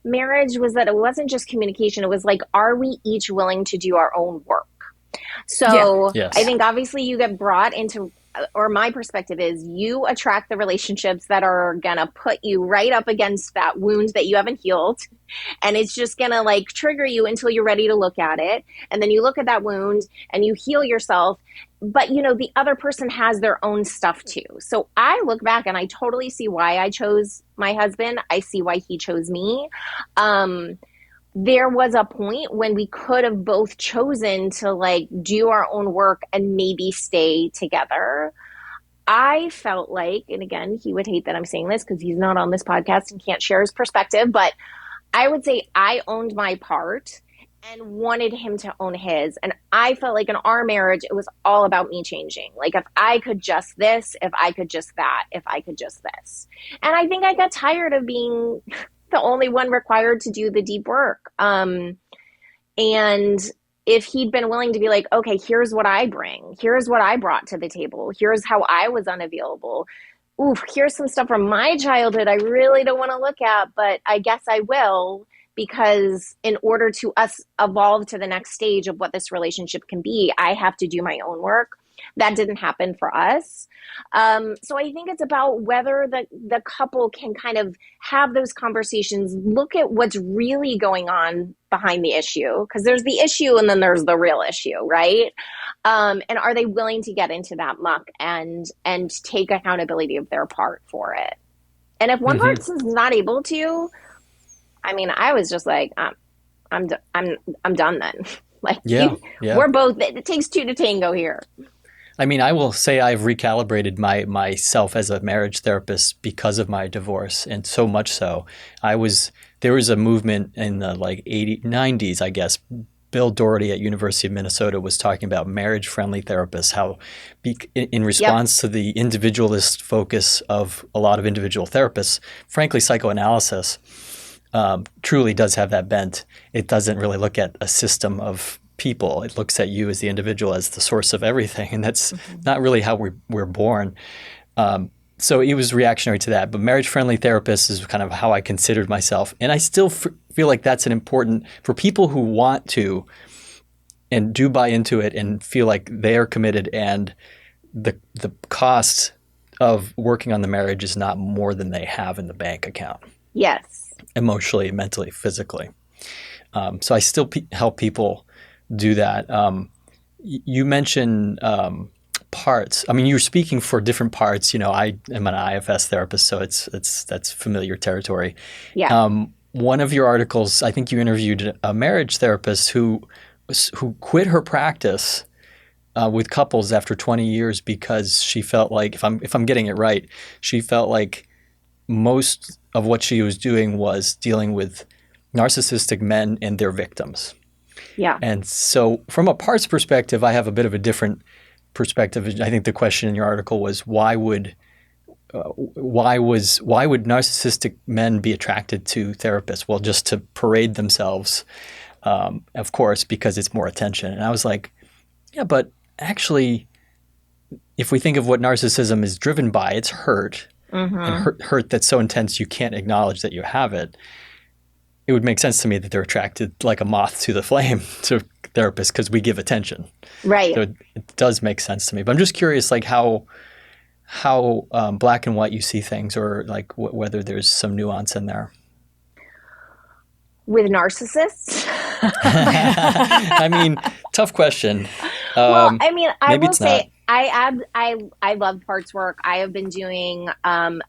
S3: marriage was that it wasn't just communication. It was like, are we each willing to do our own work? So yes. I think obviously you get brought into, or my perspective is, you attract the relationships that are going to put you right up against that wound that you haven't healed. And it's just going to like trigger you until you're ready to look at it. And then you look at that wound and you heal yourself. But, the other person has their own stuff too. So I look back and I totally see why I chose my husband. I see why he chose me. there was a point when we could have both chosen to like do our own work and maybe stay together. I felt like, and again, he would hate that I'm saying this because he's not on this podcast and can't share his perspective, but I would say I owned my part and wanted him to own his. And I felt like in our marriage, it was all about me changing. Like if I could just this, if I could just that, if I could just this. And I think I got tired of being the only one required to do the deep work. And if he'd been willing to be like, okay, here's what I bring, here's what I brought to the table, here's how I was unavailable. Ooh, here's some stuff from my childhood I really don't want to look at, but I guess I will, because in order to us evolve to the next stage of what this relationship can be, I have to do my own work. That didn't happen for us. So I think it's about whether the couple can kind of have those conversations, look at what's really going on behind the issue, because there's the issue and then there's the real issue, right? And are they willing to get into that muck and take accountability of their part for it? And if one person's not able to, I mean, I was just like, I'm done then. Like, we're both. It takes two to tango here.
S2: I mean, I will say I've recalibrated myself as a marriage therapist because of my divorce, and so much so. There was a movement in the like 90s, I guess. Bill Doherty at University of Minnesota was talking about marriage-friendly therapists, how in response to the individualist focus of a lot of individual therapists, frankly, psychoanalysis truly does have that bent. It doesn't really look at a system of people. It looks at you as the individual as the source of everything, and that's not really how we're born. So it was reactionary to that. But marriage-friendly therapist is kind of how I considered myself, and I still feel like that's an important for people who want to and do buy into it and feel like they are committed, and the cost of working on the marriage is not more than they have in the bank account.
S3: Yes,
S2: emotionally, mentally, physically. So I still help people do that. You mentioned parts. I mean, you're speaking for different parts. You know, I am an IFS therapist, so that's familiar territory.
S3: Yeah.
S2: One of your articles, I think you interviewed a marriage therapist who quit her practice with couples after 20 years because she felt like, if I'm getting it right, she felt like most of what she was doing was dealing with narcissistic men and their victims.
S3: Yeah.
S2: And so from a parts perspective, I have a bit of a different perspective. I think the question in your article was why would narcissistic men be attracted to therapists? Well, just to parade themselves, of course, because it's more attention. And I was like, yeah, but actually, if we think of what narcissism is driven by, it's hurt. And hurt that's so intense you can't acknowledge that you have it. It would make sense to me that they're attracted like a moth to the flame to therapists because we give attention.
S3: Right.
S2: So it does make sense to me. But I'm just curious, like how black and white you see things, or like whether there's some nuance in there.
S3: With narcissists?
S2: I mean, tough question.
S3: Well, I mean, I will say
S2: not.
S3: I love parts work. I have been doing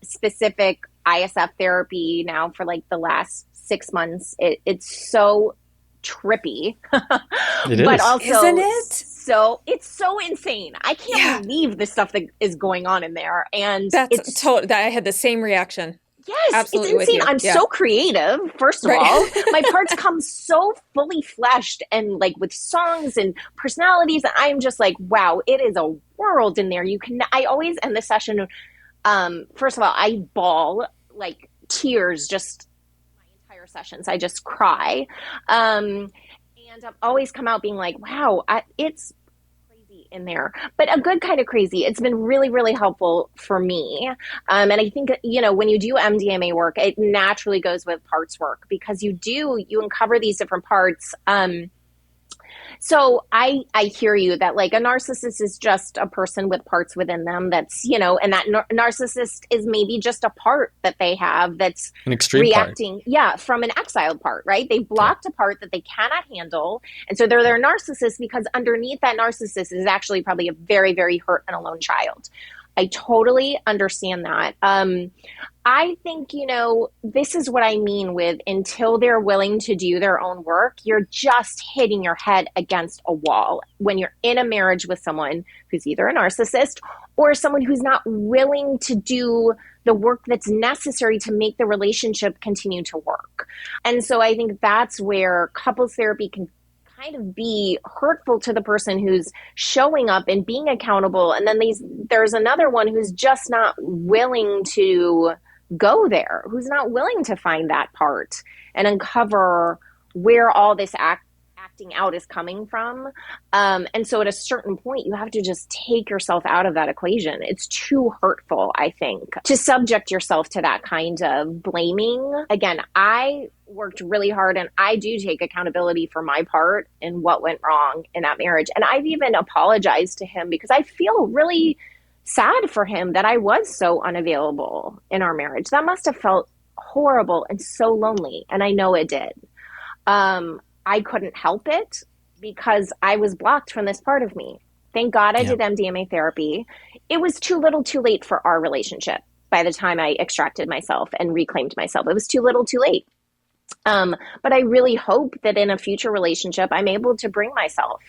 S3: specific ISF therapy now for like the last 6 months. It's so trippy.
S2: It is.
S3: But also,
S1: isn't it?
S3: So it's so insane. I can't believe the stuff that is going on in there. And
S1: that's I had the same reaction.
S3: Yes,
S1: absolutely,
S3: it's insane. I'm so creative, first of all. My parts come so fully fleshed and like with songs and personalities. And I'm just like, wow, it is a world in there. I always end the session. First of all, I bawl like tears just my entire sessions. I just cry. And I've always come out being like, wow, it's crazy in there, but a good kind of crazy. It's been really, really helpful for me. And I think, when you do MDMA work, it naturally goes with parts work because you uncover these different parts. So I hear you that like a narcissist is just a person with parts within them that's, and that narcissist is maybe just a part that they have that's
S2: an extreme
S3: reacting,
S2: part.
S3: Yeah, from an exiled part, right? They blocked a part that they cannot handle. And so they're their narcissist because underneath that narcissist is actually probably a very, very hurt and alone child. I totally understand that. I think, this is what I mean with until they're willing to do their own work, you're just hitting your head against a wall when you're in a marriage with someone who's either a narcissist or someone who's not willing to do the work that's necessary to make the relationship continue to work. And so I think that's where couples therapy can kind of be hurtful to the person who's showing up and being accountable. And then there's another one who's just not willing to go there, who's not willing to find that part and uncover where all this acting out is coming from. And so at a certain point, you have to just take yourself out of that equation. It's too hurtful, I think, to subject yourself to that kind of blaming. Again, I worked really hard and I do take accountability for my part in what went wrong in that marriage. And I've even apologized to him because I feel really sad for him that I was so unavailable in our marriage. That must have felt horrible and so lonely. And I know it did. I couldn't help it because I was blocked from this part of me. Thank God I did MDMA therapy. It was too little too late for our relationship by the time I extracted myself and reclaimed myself. It was too little too late. But I really hope that in a future relationship, I'm able to bring myself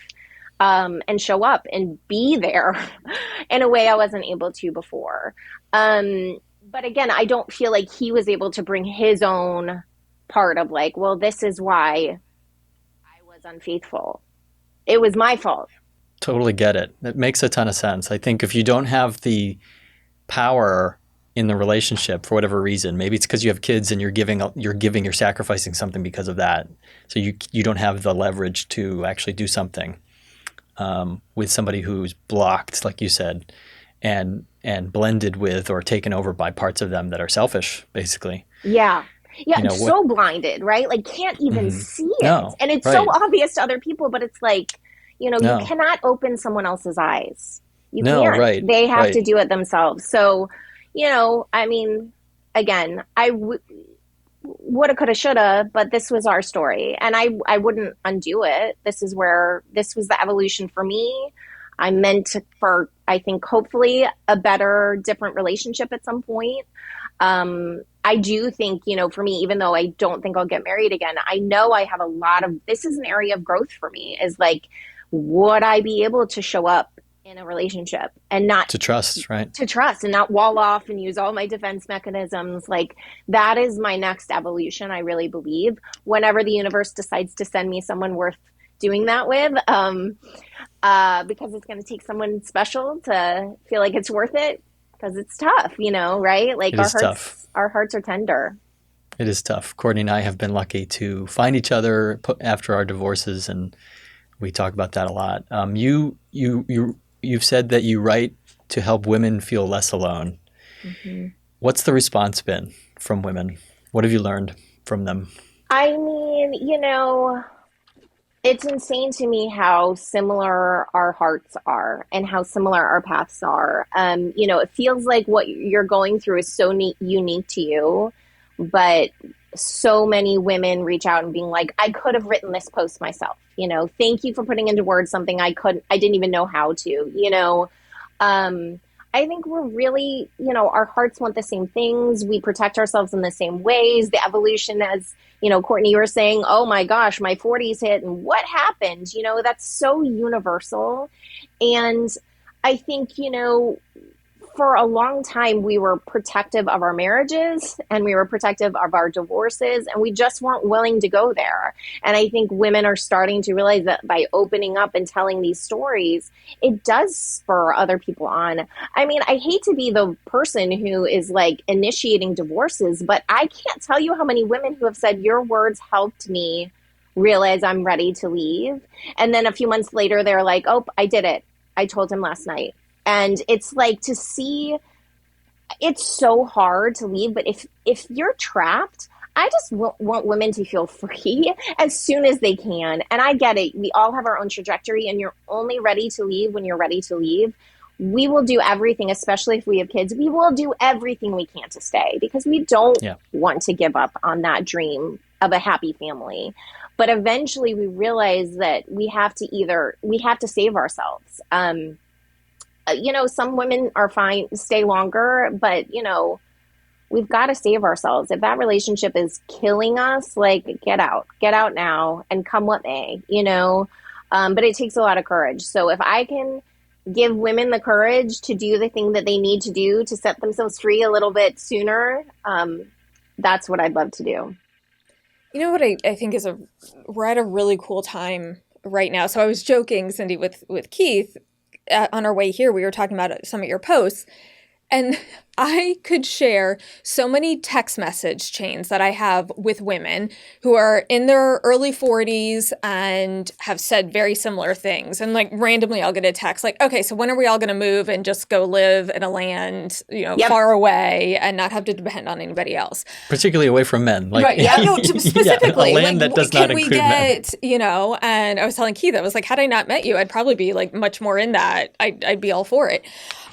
S3: and show up and be there in a way I wasn't able to before. But again, I don't feel like he was able to bring his own part of like, well, this is why I was unfaithful. It was my fault.
S2: Totally get it. It makes a ton of sense. I think if you don't have the power in the relationship for whatever reason, maybe it's because you have kids and you're sacrificing something because of that. So you don't have the leverage to actually do something with somebody who's blocked, like you said, and blended with or taken over by parts of them that are selfish, basically.
S3: Yeah. Yeah, so blinded, right? Like can't even see it.
S2: No,
S3: and it's so obvious to other people, but it's like, you cannot open someone else's eyes. You can't.
S2: Right.
S3: They have to do it themselves. So, I mean, again, I woulda, coulda, shoulda, but this was our story. And I wouldn't undo it. This was the evolution for me. I meant for, I think, hopefully a better, different relationship at some point. I do think, for me, even though I don't think I'll get married again, I know I have this is an area of growth for me, is like, would I be able to show up in a relationship and not
S2: to trust, right?
S3: To trust and not wall off and use all my defense mechanisms. Like that is my next evolution. I really believe whenever the universe decides to send me someone worth doing that with, because it's going to take someone special to feel like it's worth it. Because it's tough, right? Like our hearts are tender.
S2: It is tough. Courtney and I have been lucky to find each other after our divorces, and we talk about that a lot. You've said that you write to help women feel less alone. Mm-hmm. What's the response been from women? What have you learned from them?
S3: I mean, it's insane to me how similar our hearts are and how similar our paths are. It feels like what you're going through is so unique to you, but so many women reach out and being like, I could have written this post myself. Thank you for putting into words something I didn't even know how to, I think we're really, our hearts want the same things. We protect ourselves in the same ways. The evolution, as, Courtney, you were saying, oh my gosh, my 40s hit and what happened? That's so universal. And I think, for a long time, we were protective of our marriages and we were protective of our divorces, and we just weren't willing to go there. And I think women are starting to realize that by opening up and telling these stories, it does spur other people on. I mean, I hate to be the person who is like initiating divorces, but I can't tell you how many women who have said, your words helped me realize I'm ready to leave. And then a few months later, they're like, oh, I did it. I told him last night. And it's like to see, it's so hard to leave. But if you're trapped, I just want women to feel free as soon as they can. And I get it. We all have our own trajectory, and you're only ready to leave when you're ready to leave. We will do everything, especially if we have kids. We will do everything we can to stay because we don't want to give up on that dream of a happy family. But eventually we realize that we have to save ourselves. some women are fine, stay longer, but we've got to save ourselves. If that relationship is killing us, like, get out now and come what may. But it takes a lot of courage. So if I can give women the courage to do the thing that they need to do to set themselves free a little bit sooner, that's what I'd love to do.
S1: You know what I think is we're at a really cool time right now. So I was joking, Cindy, with Keith on our way here. We were talking about some of your posts. And I could share so many text message chains that I have with women who are in their early 40s and have said very similar things. And like randomly I'll get a text like, okay, so when are we all going to move and just go live in a land,
S3: Yep.
S1: far away and not have to depend on anybody else?
S2: Particularly away from men. Like,
S1: Right. Yeah, no, specifically.
S2: A land that does not include men.
S1: And I was telling Keith, I was like, had I not met you, I'd probably be like much more in that. I'd be all for it.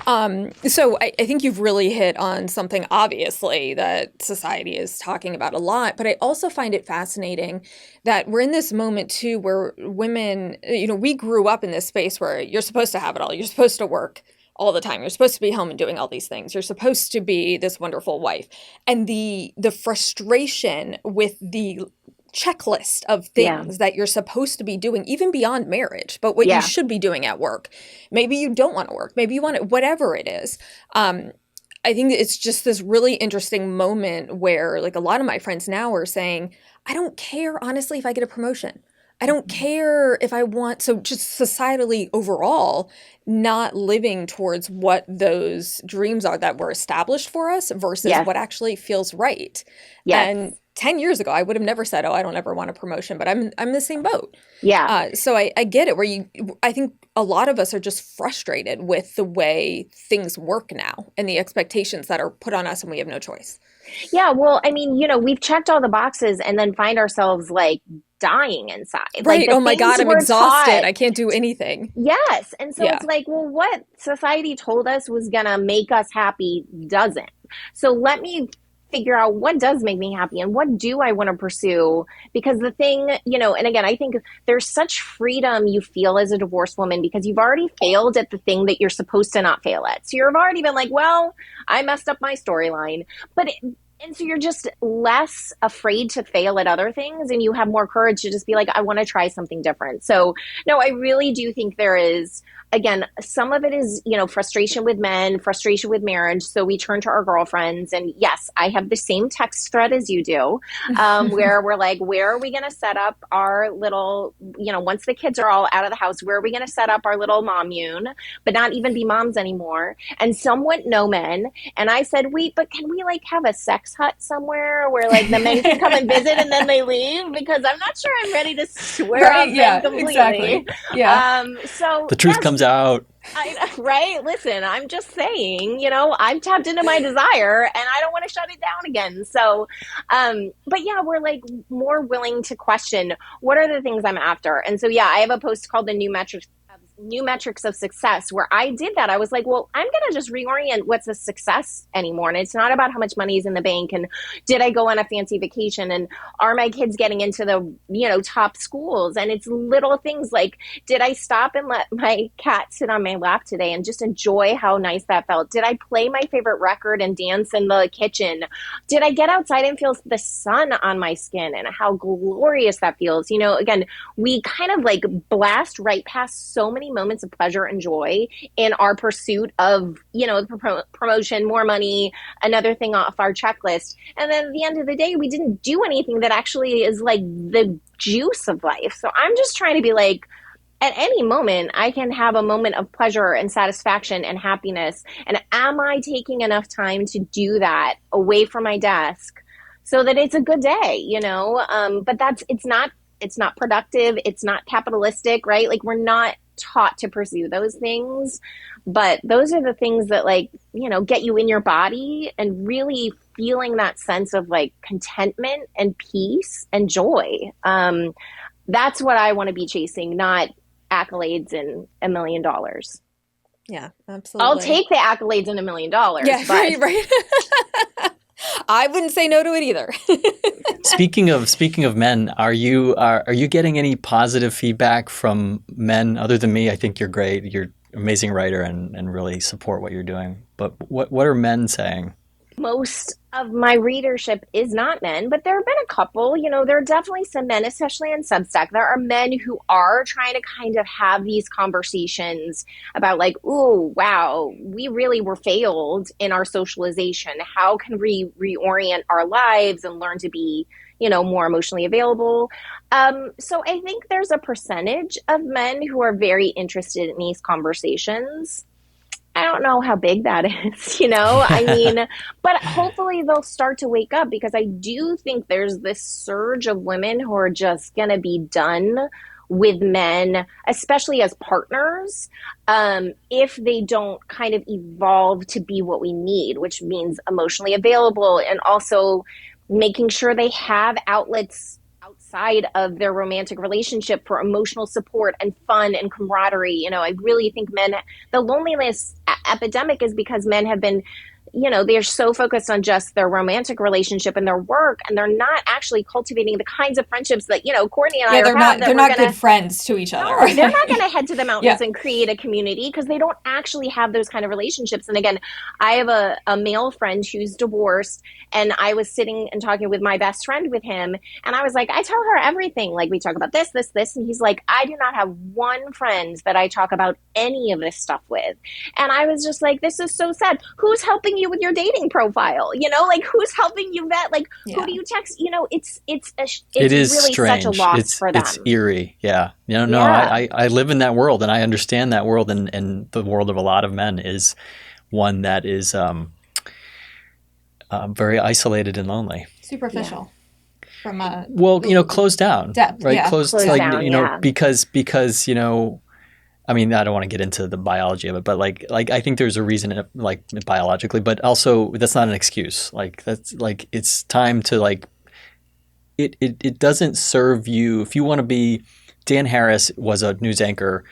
S1: So I think you've really hit on something obviously that society is talking about a lot, but I also find it fascinating that we're in this moment too where women, we grew up in this space where you're supposed to have it all. You're supposed to work all the time. You're supposed to be home and doing all these things. You're supposed to be this wonderful wife. And the frustration with the checklist of things that you're supposed to be doing, even beyond marriage, but what you should be doing at work. Maybe you don't want to work. Maybe you want to, whatever it is. I think it's just this really interesting moment where like a lot of my friends now are saying, I don't care, honestly, if I get a promotion. I don't care if I want, so just societally overall, not living towards what those dreams are that were established for us versus what actually feels right.
S3: Yes.
S1: And 10 years ago, I would have never said, oh, I don't ever want a promotion, but I'm in the same boat.
S3: Yeah.
S1: So I get it I think a lot of us are just frustrated with the way things work now and the expectations that are put on us and we have no choice.
S3: Yeah. Well, I mean, we've checked all the boxes and then find ourselves like dying inside.
S1: Right.
S3: Like,
S1: oh my God, I'm exhausted.
S3: Taught,
S1: I can't do anything.
S3: Yes. And so it's like, well, what society told us was going to make us happy doesn't. So let me figure out what does make me happy and what do I want to pursue, because the thing, and again, I think there's such freedom you feel as a divorced woman because you've already failed at the thing that you're supposed to not fail at. So you've already been like, well, I messed up my storyline, and so you're just less afraid to fail at other things and you have more courage to just be like, I want to try something different. So no, I really do think there is, again, some of it is, frustration with men, frustration with marriage. So we turn to our girlfriends and yes, I have the same text thread as you do, where we're like, where are we going to set up our little, once the kids are all out of the house, where are we going to set up our little mommune, but not even be moms anymore? And some went no men. And I said, wait, but can we like have a sex hut somewhere where like the men can come and visit and then they leave? Because I'm not sure I'm ready to swear off them completely.
S1: Exactly. Yeah.
S3: So
S2: the truth comes out.
S3: Right? Listen, I'm just saying, I've tapped into my desire and I don't want to shut it down again. So, but yeah, we're like more willing to question what are the things I'm after. And so, yeah, I have a post called the New Metrics of Success where I did that. I was like, well, I'm going to just reorient what's a success anymore. And it's not about how much money is in the bank and did I go on a fancy vacation and are my kids getting into the, top schools? And it's little things like, did I stop and let my cat sit on my lap today and just enjoy how nice that felt? Did I play my favorite record and dance in the kitchen? Did I get outside and feel the sun on my skin and how glorious that feels? Again, we kind of like blast right past so many moments of pleasure and joy in our pursuit of, promotion, more money, another thing off our checklist. And then at the end of the day, we didn't do anything that actually is like the juice of life. So I'm just trying to be like, at any moment, I can have a moment of pleasure and satisfaction and happiness. And am I taking enough time to do that away from my desk so that it's a good day, But it's not productive. It's not capitalistic, right? Like we're not taught to pursue those things, but those are the things that get you in your body and really feeling that sense of like contentment and peace and joy. That's what I want to be chasing, not accolades and $1 million.
S1: Yeah, absolutely.
S3: I'll take the accolades and $1 million.
S1: Yeah,
S3: but...
S1: right. I wouldn't say no to it either.
S2: Speaking of men, are you getting any positive feedback from men other than me? I think you're great. You're amazing writer and really support what you're doing. But what are men saying?
S3: Most of my readership is not men, but there have been a couple. There are definitely some men, especially on Substack. There are men who are trying to kind of have these conversations about like, ooh, wow, we really were failed in our socialization. How can we reorient our lives and learn to be, more emotionally available? So I think there's a percentage of men who are very interested in these conversations. I don't know how big that is, I mean, but hopefully they'll start to wake up, because I do think there's this surge of women who are just going to be done with men, especially as partners, if they don't kind of evolve to be what we need, which means emotionally available, and also making sure they have outlets outside of their romantic relationship for emotional support and fun and camaraderie. I really think the loneliness epidemic is because men have been, they're so focused on just their romantic relationship and their work, and they're not actually cultivating the kinds of friendships that, Courtney and I
S1: they're
S3: are
S1: not, they're not good friends to each other.
S3: No, they're not going to head to the mountains and create a community, because they don't actually have those kind of relationships. And again, I have a male friend who's divorced, and I was sitting and talking with my best friend with him, and I was like, I tell her everything. Like, we talk about this, and he's like, I do not have one friend that I talk about any of this stuff with. And I was just like, this is so sad. Who's helping you with your dating profile? Like, who's helping you vet? Like, who do you text? It's really
S2: strange.
S3: Such a loss for them.
S2: It's eerie. Yeah. I live in that world, and I understand that world, and the world of a lot of men is one that is very isolated and lonely.
S1: Superficial. From a
S2: closed down.
S1: Depth.
S2: Right.
S1: Yeah.
S2: Closed down, because I mean, I don't want to get into the biology of it, but like I think there's a reason, like biologically, but also that's not an excuse. Like, that's like, it's time to like, it doesn't serve you. If you want to be, Dan Harris was a news anchor,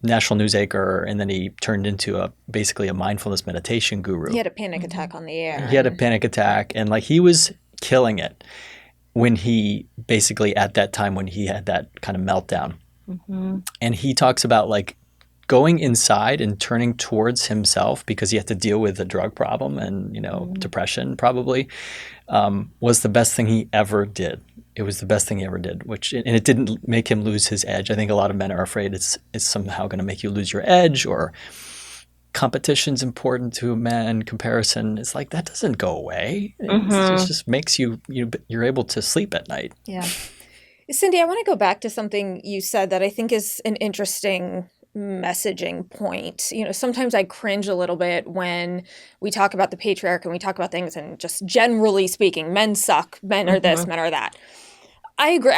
S2: national news anchor, and then he turned into basically a mindfulness meditation guru.
S1: He had a panic attack on the air.
S2: He had a panic attack, and like, he was killing it when he basically, at that time when he had that kind of meltdown. Mm-hmm. And he talks about like going inside and turning towards himself, because he had to deal with a drug problem and, depression probably, was the best thing he ever did. It was the best thing he ever did, and it didn't make him lose his edge. I think a lot of men are afraid it's somehow going to make you lose your edge, or competition's important to a man. Comparison, it's like, that doesn't go away. It just makes you're able to sleep at night.
S1: Yeah. Cindy, I want to go back to something you said that I think is an interesting messaging point. Sometimes I cringe a little bit when we talk about the patriarchy and we talk about things, and just generally speaking, men suck, men are this, men are that. I agree.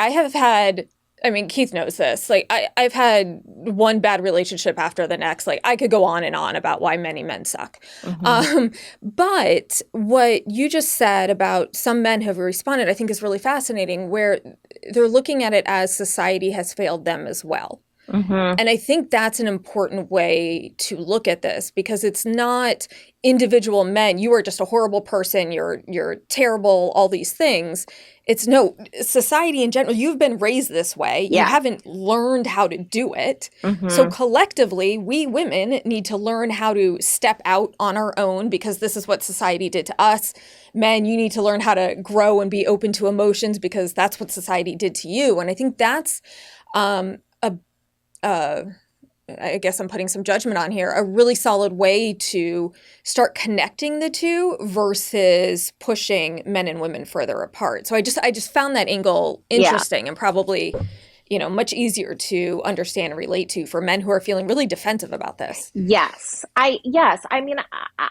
S1: Keith knows this. Like, I've had one bad relationship after the next. Like, I could go on and on about why many men suck. But what you just said about some men have responded, I think is really fascinating, where they're looking at it as society has failed them as well. And I think that's an important way to look at this, because it's not individual men. You are just a horrible person. You're terrible, all these things. It's no, society in general. You've been raised this way. You haven't learned how to do it. So collectively, we women need to learn how to step out on our own, because this is what society did to us. Men, you need to learn how to grow and be open to emotions, because that's what society did to you. And I think that's I guess I'm putting some judgment on here, a really solid way to start connecting the two versus pushing men and women further apart. So I just found that angle interesting and probably, much easier to understand and relate to for men who are feeling really defensive about this.
S3: Yes. I mean,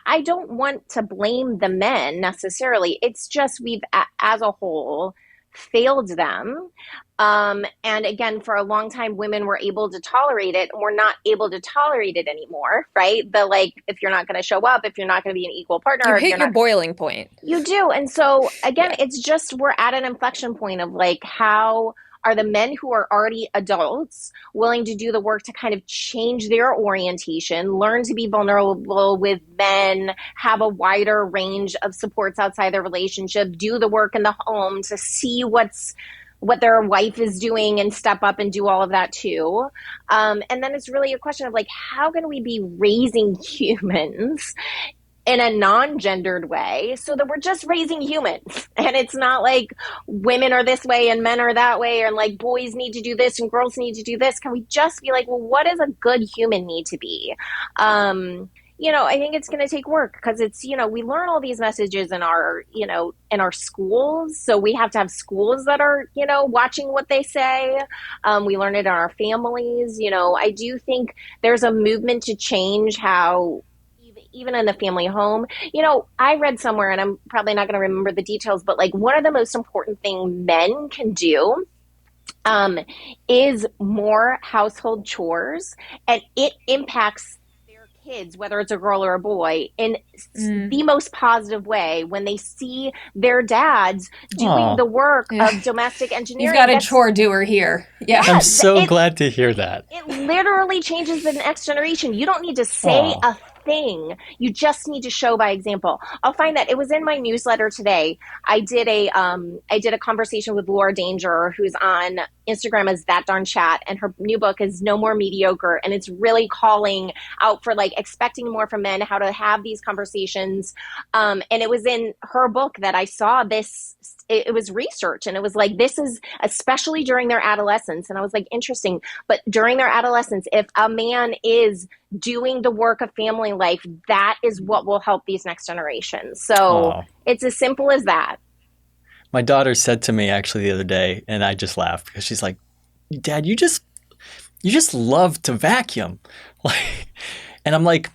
S3: I don't want to blame the men necessarily. It's just we've, as a whole, failed them. And again, for a long time, women were able to tolerate it, and we're not able to tolerate it anymore, right? If you're not going to show up, if you're not going to be an equal partner,
S1: you hit your boiling point.
S3: You do. And so again, it's just, we're at an inflection point of like, how are the men who are already adults willing to do the work to kind of change their orientation, learn to be vulnerable with men, have a wider range of supports outside their relationship, do the work in the home to see what's what their wife is doing and step up and do all of that too. And then it's really a question of like, how can we be raising humans in a non-gendered way so that we're just raising humans, and it's not like women are this way and men are that way, and like boys need to do this and girls need to do this. Can we just be like, well, what does a good human need to be? I think it's going to take work, because it's, we learn all these messages in our, in our schools. So we have to have schools that are, watching what they say. We learn it in our families. I do think there's a movement to change how, even in the family home, I read somewhere, and I'm probably not going to remember the details, but like one of the most important things men can do is more household chores, and it impacts their kids, whether it's a girl or a boy, in the most positive way when they see their dads doing the work of domestic engineering.
S1: You've got a chore doer here. Yeah.
S2: I'm so glad to hear that.
S3: It literally changes the next generation. You don't need to say a thing. You just need to show by example. I'll find that it was in my newsletter today. I did a conversation with Laura Danger, who's on Instagram as That Darn Chat, and her new book is No More Mediocre, and it's really calling out for like expecting more from men, how to have these conversations. And it was in her book that I saw this. It was research, and it was like, this is especially during their adolescence. And I was like, interesting. But during their adolescence, if a man is doing the work of family life, that is what will help these next generations. So it's as simple as that.
S2: My daughter said to me actually the other day, and I just laughed, because she's like, Dad, you just love to vacuum. And I'm like,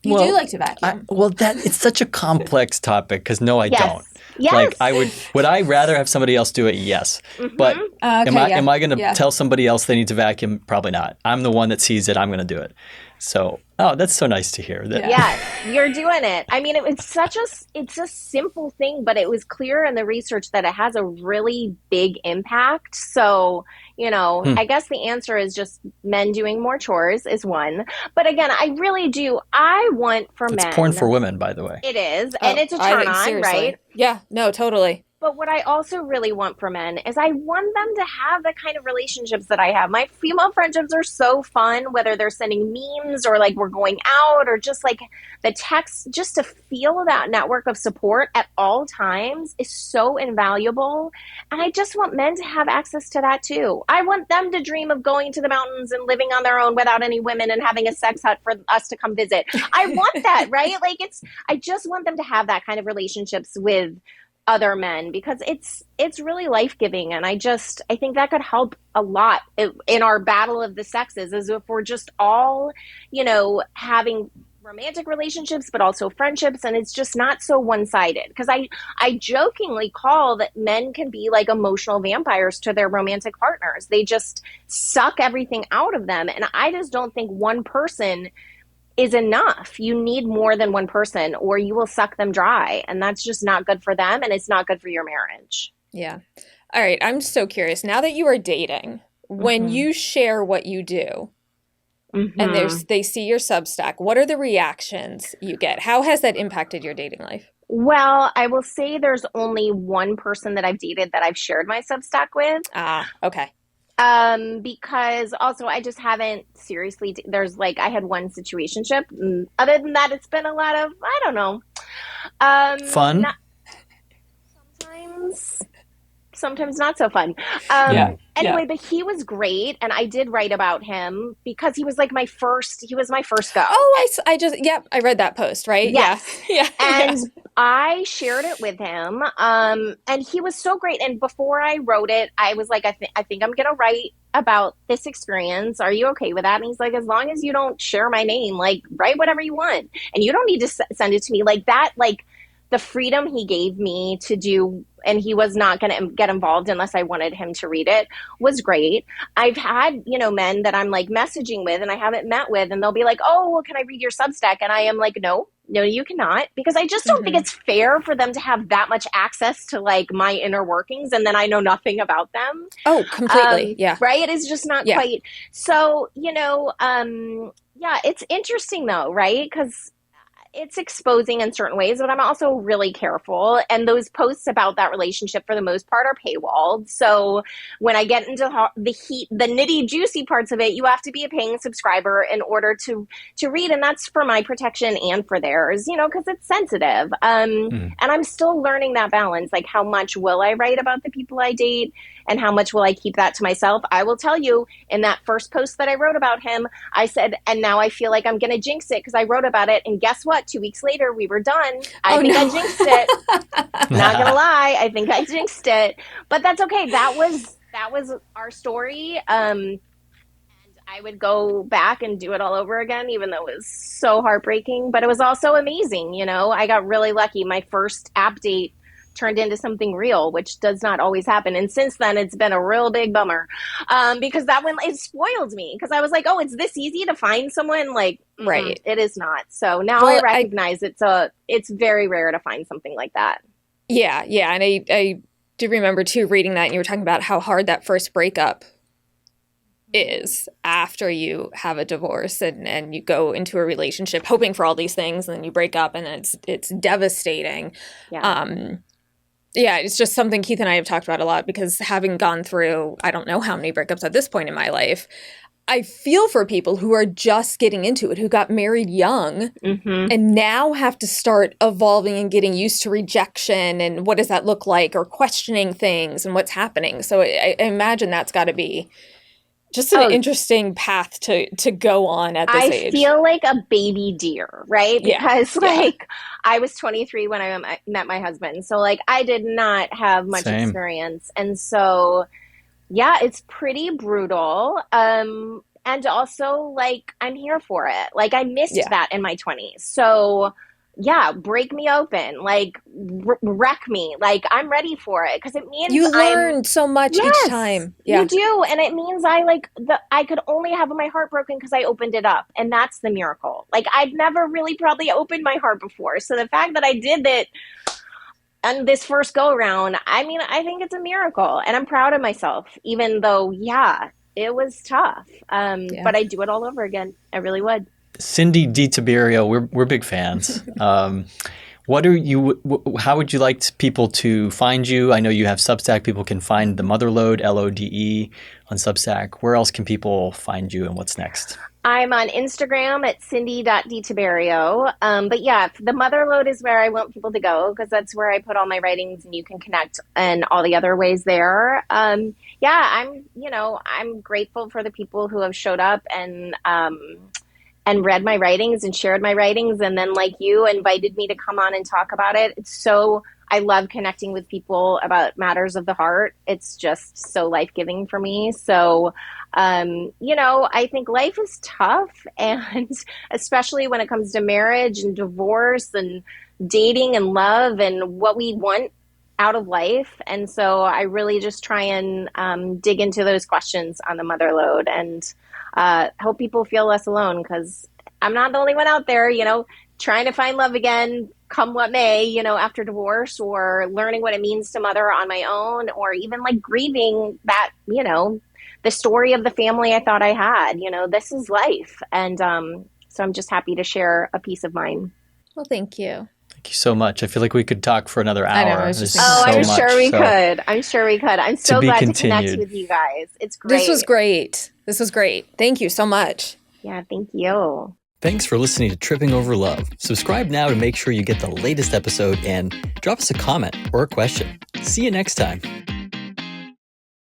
S1: you do like to vacuum.
S2: It's such a complex topic, because no, I don't.
S3: Yes.
S2: Like, would I rather have somebody else do it? Yes. But am I going to tell somebody else they need to vacuum? Probably not. I'm the one that sees it. I'm going to do it. So, that's so nice to hear.
S3: Yeah, you're doing it. I mean, it's a simple thing, but it was clear in the research that it has a really big impact. So, I guess the answer is just men doing more chores is one. But again, I want for men.
S2: It's porn for women, by the way.
S3: It is. And it's a turn on, right?
S1: Yeah, no, totally.
S3: But what I also really want for men is I want them to have the kind of relationships that I have. My female friendships are so fun, whether they're sending memes or like we're going out or just like the text, just to feel that network of support at all times is so invaluable. And I just want men to have access to that too. I want them to dream of going to the mountains and living on their own without any women and having a sex hut for us to come visit. I want that, right? Like I just want them to have that kind of relationships with other men, because it's really life-giving. And I think that could help a lot in our battle of the sexes, as if we're just all, having romantic relationships, but also friendships. And it's just not so one-sided, because I jokingly call that men can be like emotional vampires to their romantic partners. They just suck everything out of them. And I just don't think one person is enough. You need more than one person, or you will suck them dry, and that's just not good for them, and it's not good for your marriage.
S1: Yeah. All right. I'm so curious. Now that you are dating, when you share what you do, and they see your Substack, what are the reactions you get? How has that impacted your dating life?
S3: Well, I will say there's only one person that I've dated that I've shared my Substack with.
S1: Okay.
S3: Because also I just haven't seriously, I had one situationship. Other than that, it's been a lot of, I don't know.
S2: Fun?
S3: Sometimes not so fun. Anyway, but he was great. And I did write about him because he was my first go.
S1: Oh, I read that post, right?
S3: Yes.
S1: Yeah.
S3: And I shared it with him. And he was so great. And before I wrote it, I was like, I think I'm going to write about this experience. Are you okay with that? And he's like, as long as you don't share my name, write whatever you want. And you don't need to send it to me the freedom he gave me to do, and he was not going to get involved unless I wanted him to read it, was great. I've had, men that I'm messaging with and I haven't met with, and they'll be like, oh, well, can I read your Substack? And I am like, no, you cannot, because I just don't think it's fair for them to have that much access to my inner workings, and then I know nothing about them.
S1: Oh, completely. Yeah.
S3: Right. It is just not quite. So, it's interesting though, right? Because it's exposing in certain ways, but I'm also really careful. And those posts about that relationship, for the most part, are paywalled. So when I get into the nitty juicy parts of it, you have to be a paying subscriber in order to read. And that's for my protection and for theirs, because it's sensitive. And I'm still learning that balance. Like, how much will I write about the people I date and how much will I keep that to myself? I will tell you, in that first post that I wrote about him, I said, and now I feel like I'm going to jinx it because I wrote about it. And guess what? 2 weeks later, we were done. I think I jinxed it. Not going to lie. I think I jinxed it. But that's okay. That was our story. And I would go back and do it all over again, even though it was so heartbreaking. But it was also amazing. I got really lucky. My first app date turned into something real, which does not always happen. And since then, it's been a real big bummer, because that one, it spoiled me, because I was like, oh, it's this easy to find someone? Like, right. It is not. So now I recognize it's very rare to find something like that.
S1: Yeah. Yeah. And I do remember too reading that, and you were talking about how hard that first breakup is after you have a divorce and you go into a relationship hoping for all these things, and then you break up, and it's devastating. Yeah. Yeah, it's just something Keith and I have talked about a lot, because having gone through, I don't know how many breakups at this point in my life, I feel for people who are just getting into it, who got married young and now have to start evolving and getting used to rejection and what does that look like, or questioning things and what's happening. So I imagine that's got to be just an interesting path to go on at this age.
S3: I feel like a baby deer, right? Because I was 23 when I met my husband. So I did not have much experience. And so, yeah, it's pretty brutal. And also I'm here for it. I missed that in my 20s. So yeah, break me open, wreck me. I'm ready for it, because it means
S1: you learn so much each time. Yeah,
S3: you do. And it means I could only have my heart broken because I opened it up. And that's the miracle. I'd never really probably opened my heart before. So the fact that I did it on this first go around, I think it's a miracle. And I'm proud of myself, even though, it was tough. But I'd do it all over again. I really would.
S2: Cindy DiTiberio, we're big fans. How would you like people to find you? I know you have Substack. People can find the Motherlode, LODE, on Substack. Where else can people find you, and what's next?
S3: I'm on Instagram at cindy.ditiberio. But yeah, the Motherlode is where I want people to go, because that's where I put all my writings, and you can connect in all the other ways there. I'm grateful for the people who have showed up and read my writings and shared my writings, and then you invited me to come on and talk about it. I love connecting with people about matters of the heart. It's just so life-giving for me. So, I think life is tough, and especially when it comes to marriage and divorce and dating and love and what we want out of life. And so I really just try and dig into those questions on the Motherlode, and help people feel less alone, because I'm not the only one out there, trying to find love again, come what may, after divorce, or learning what it means to mother on my own, or even grieving that, the story of the family I thought I had. This is life. And so I'm just happy to share a piece of mine.
S1: Well, thank you.
S2: Thank you so much. I feel like we could talk for another hour.
S1: I know,
S3: I'm sure we could. I'm sure we could. I'm so glad to connect with you guys. It's great.
S1: This was great. Thank you so much.
S3: Yeah, thank you.
S2: Thanks for listening to Tripping Over Love. Subscribe now to make sure you get the latest episode, and drop us a comment or a question. See you next time.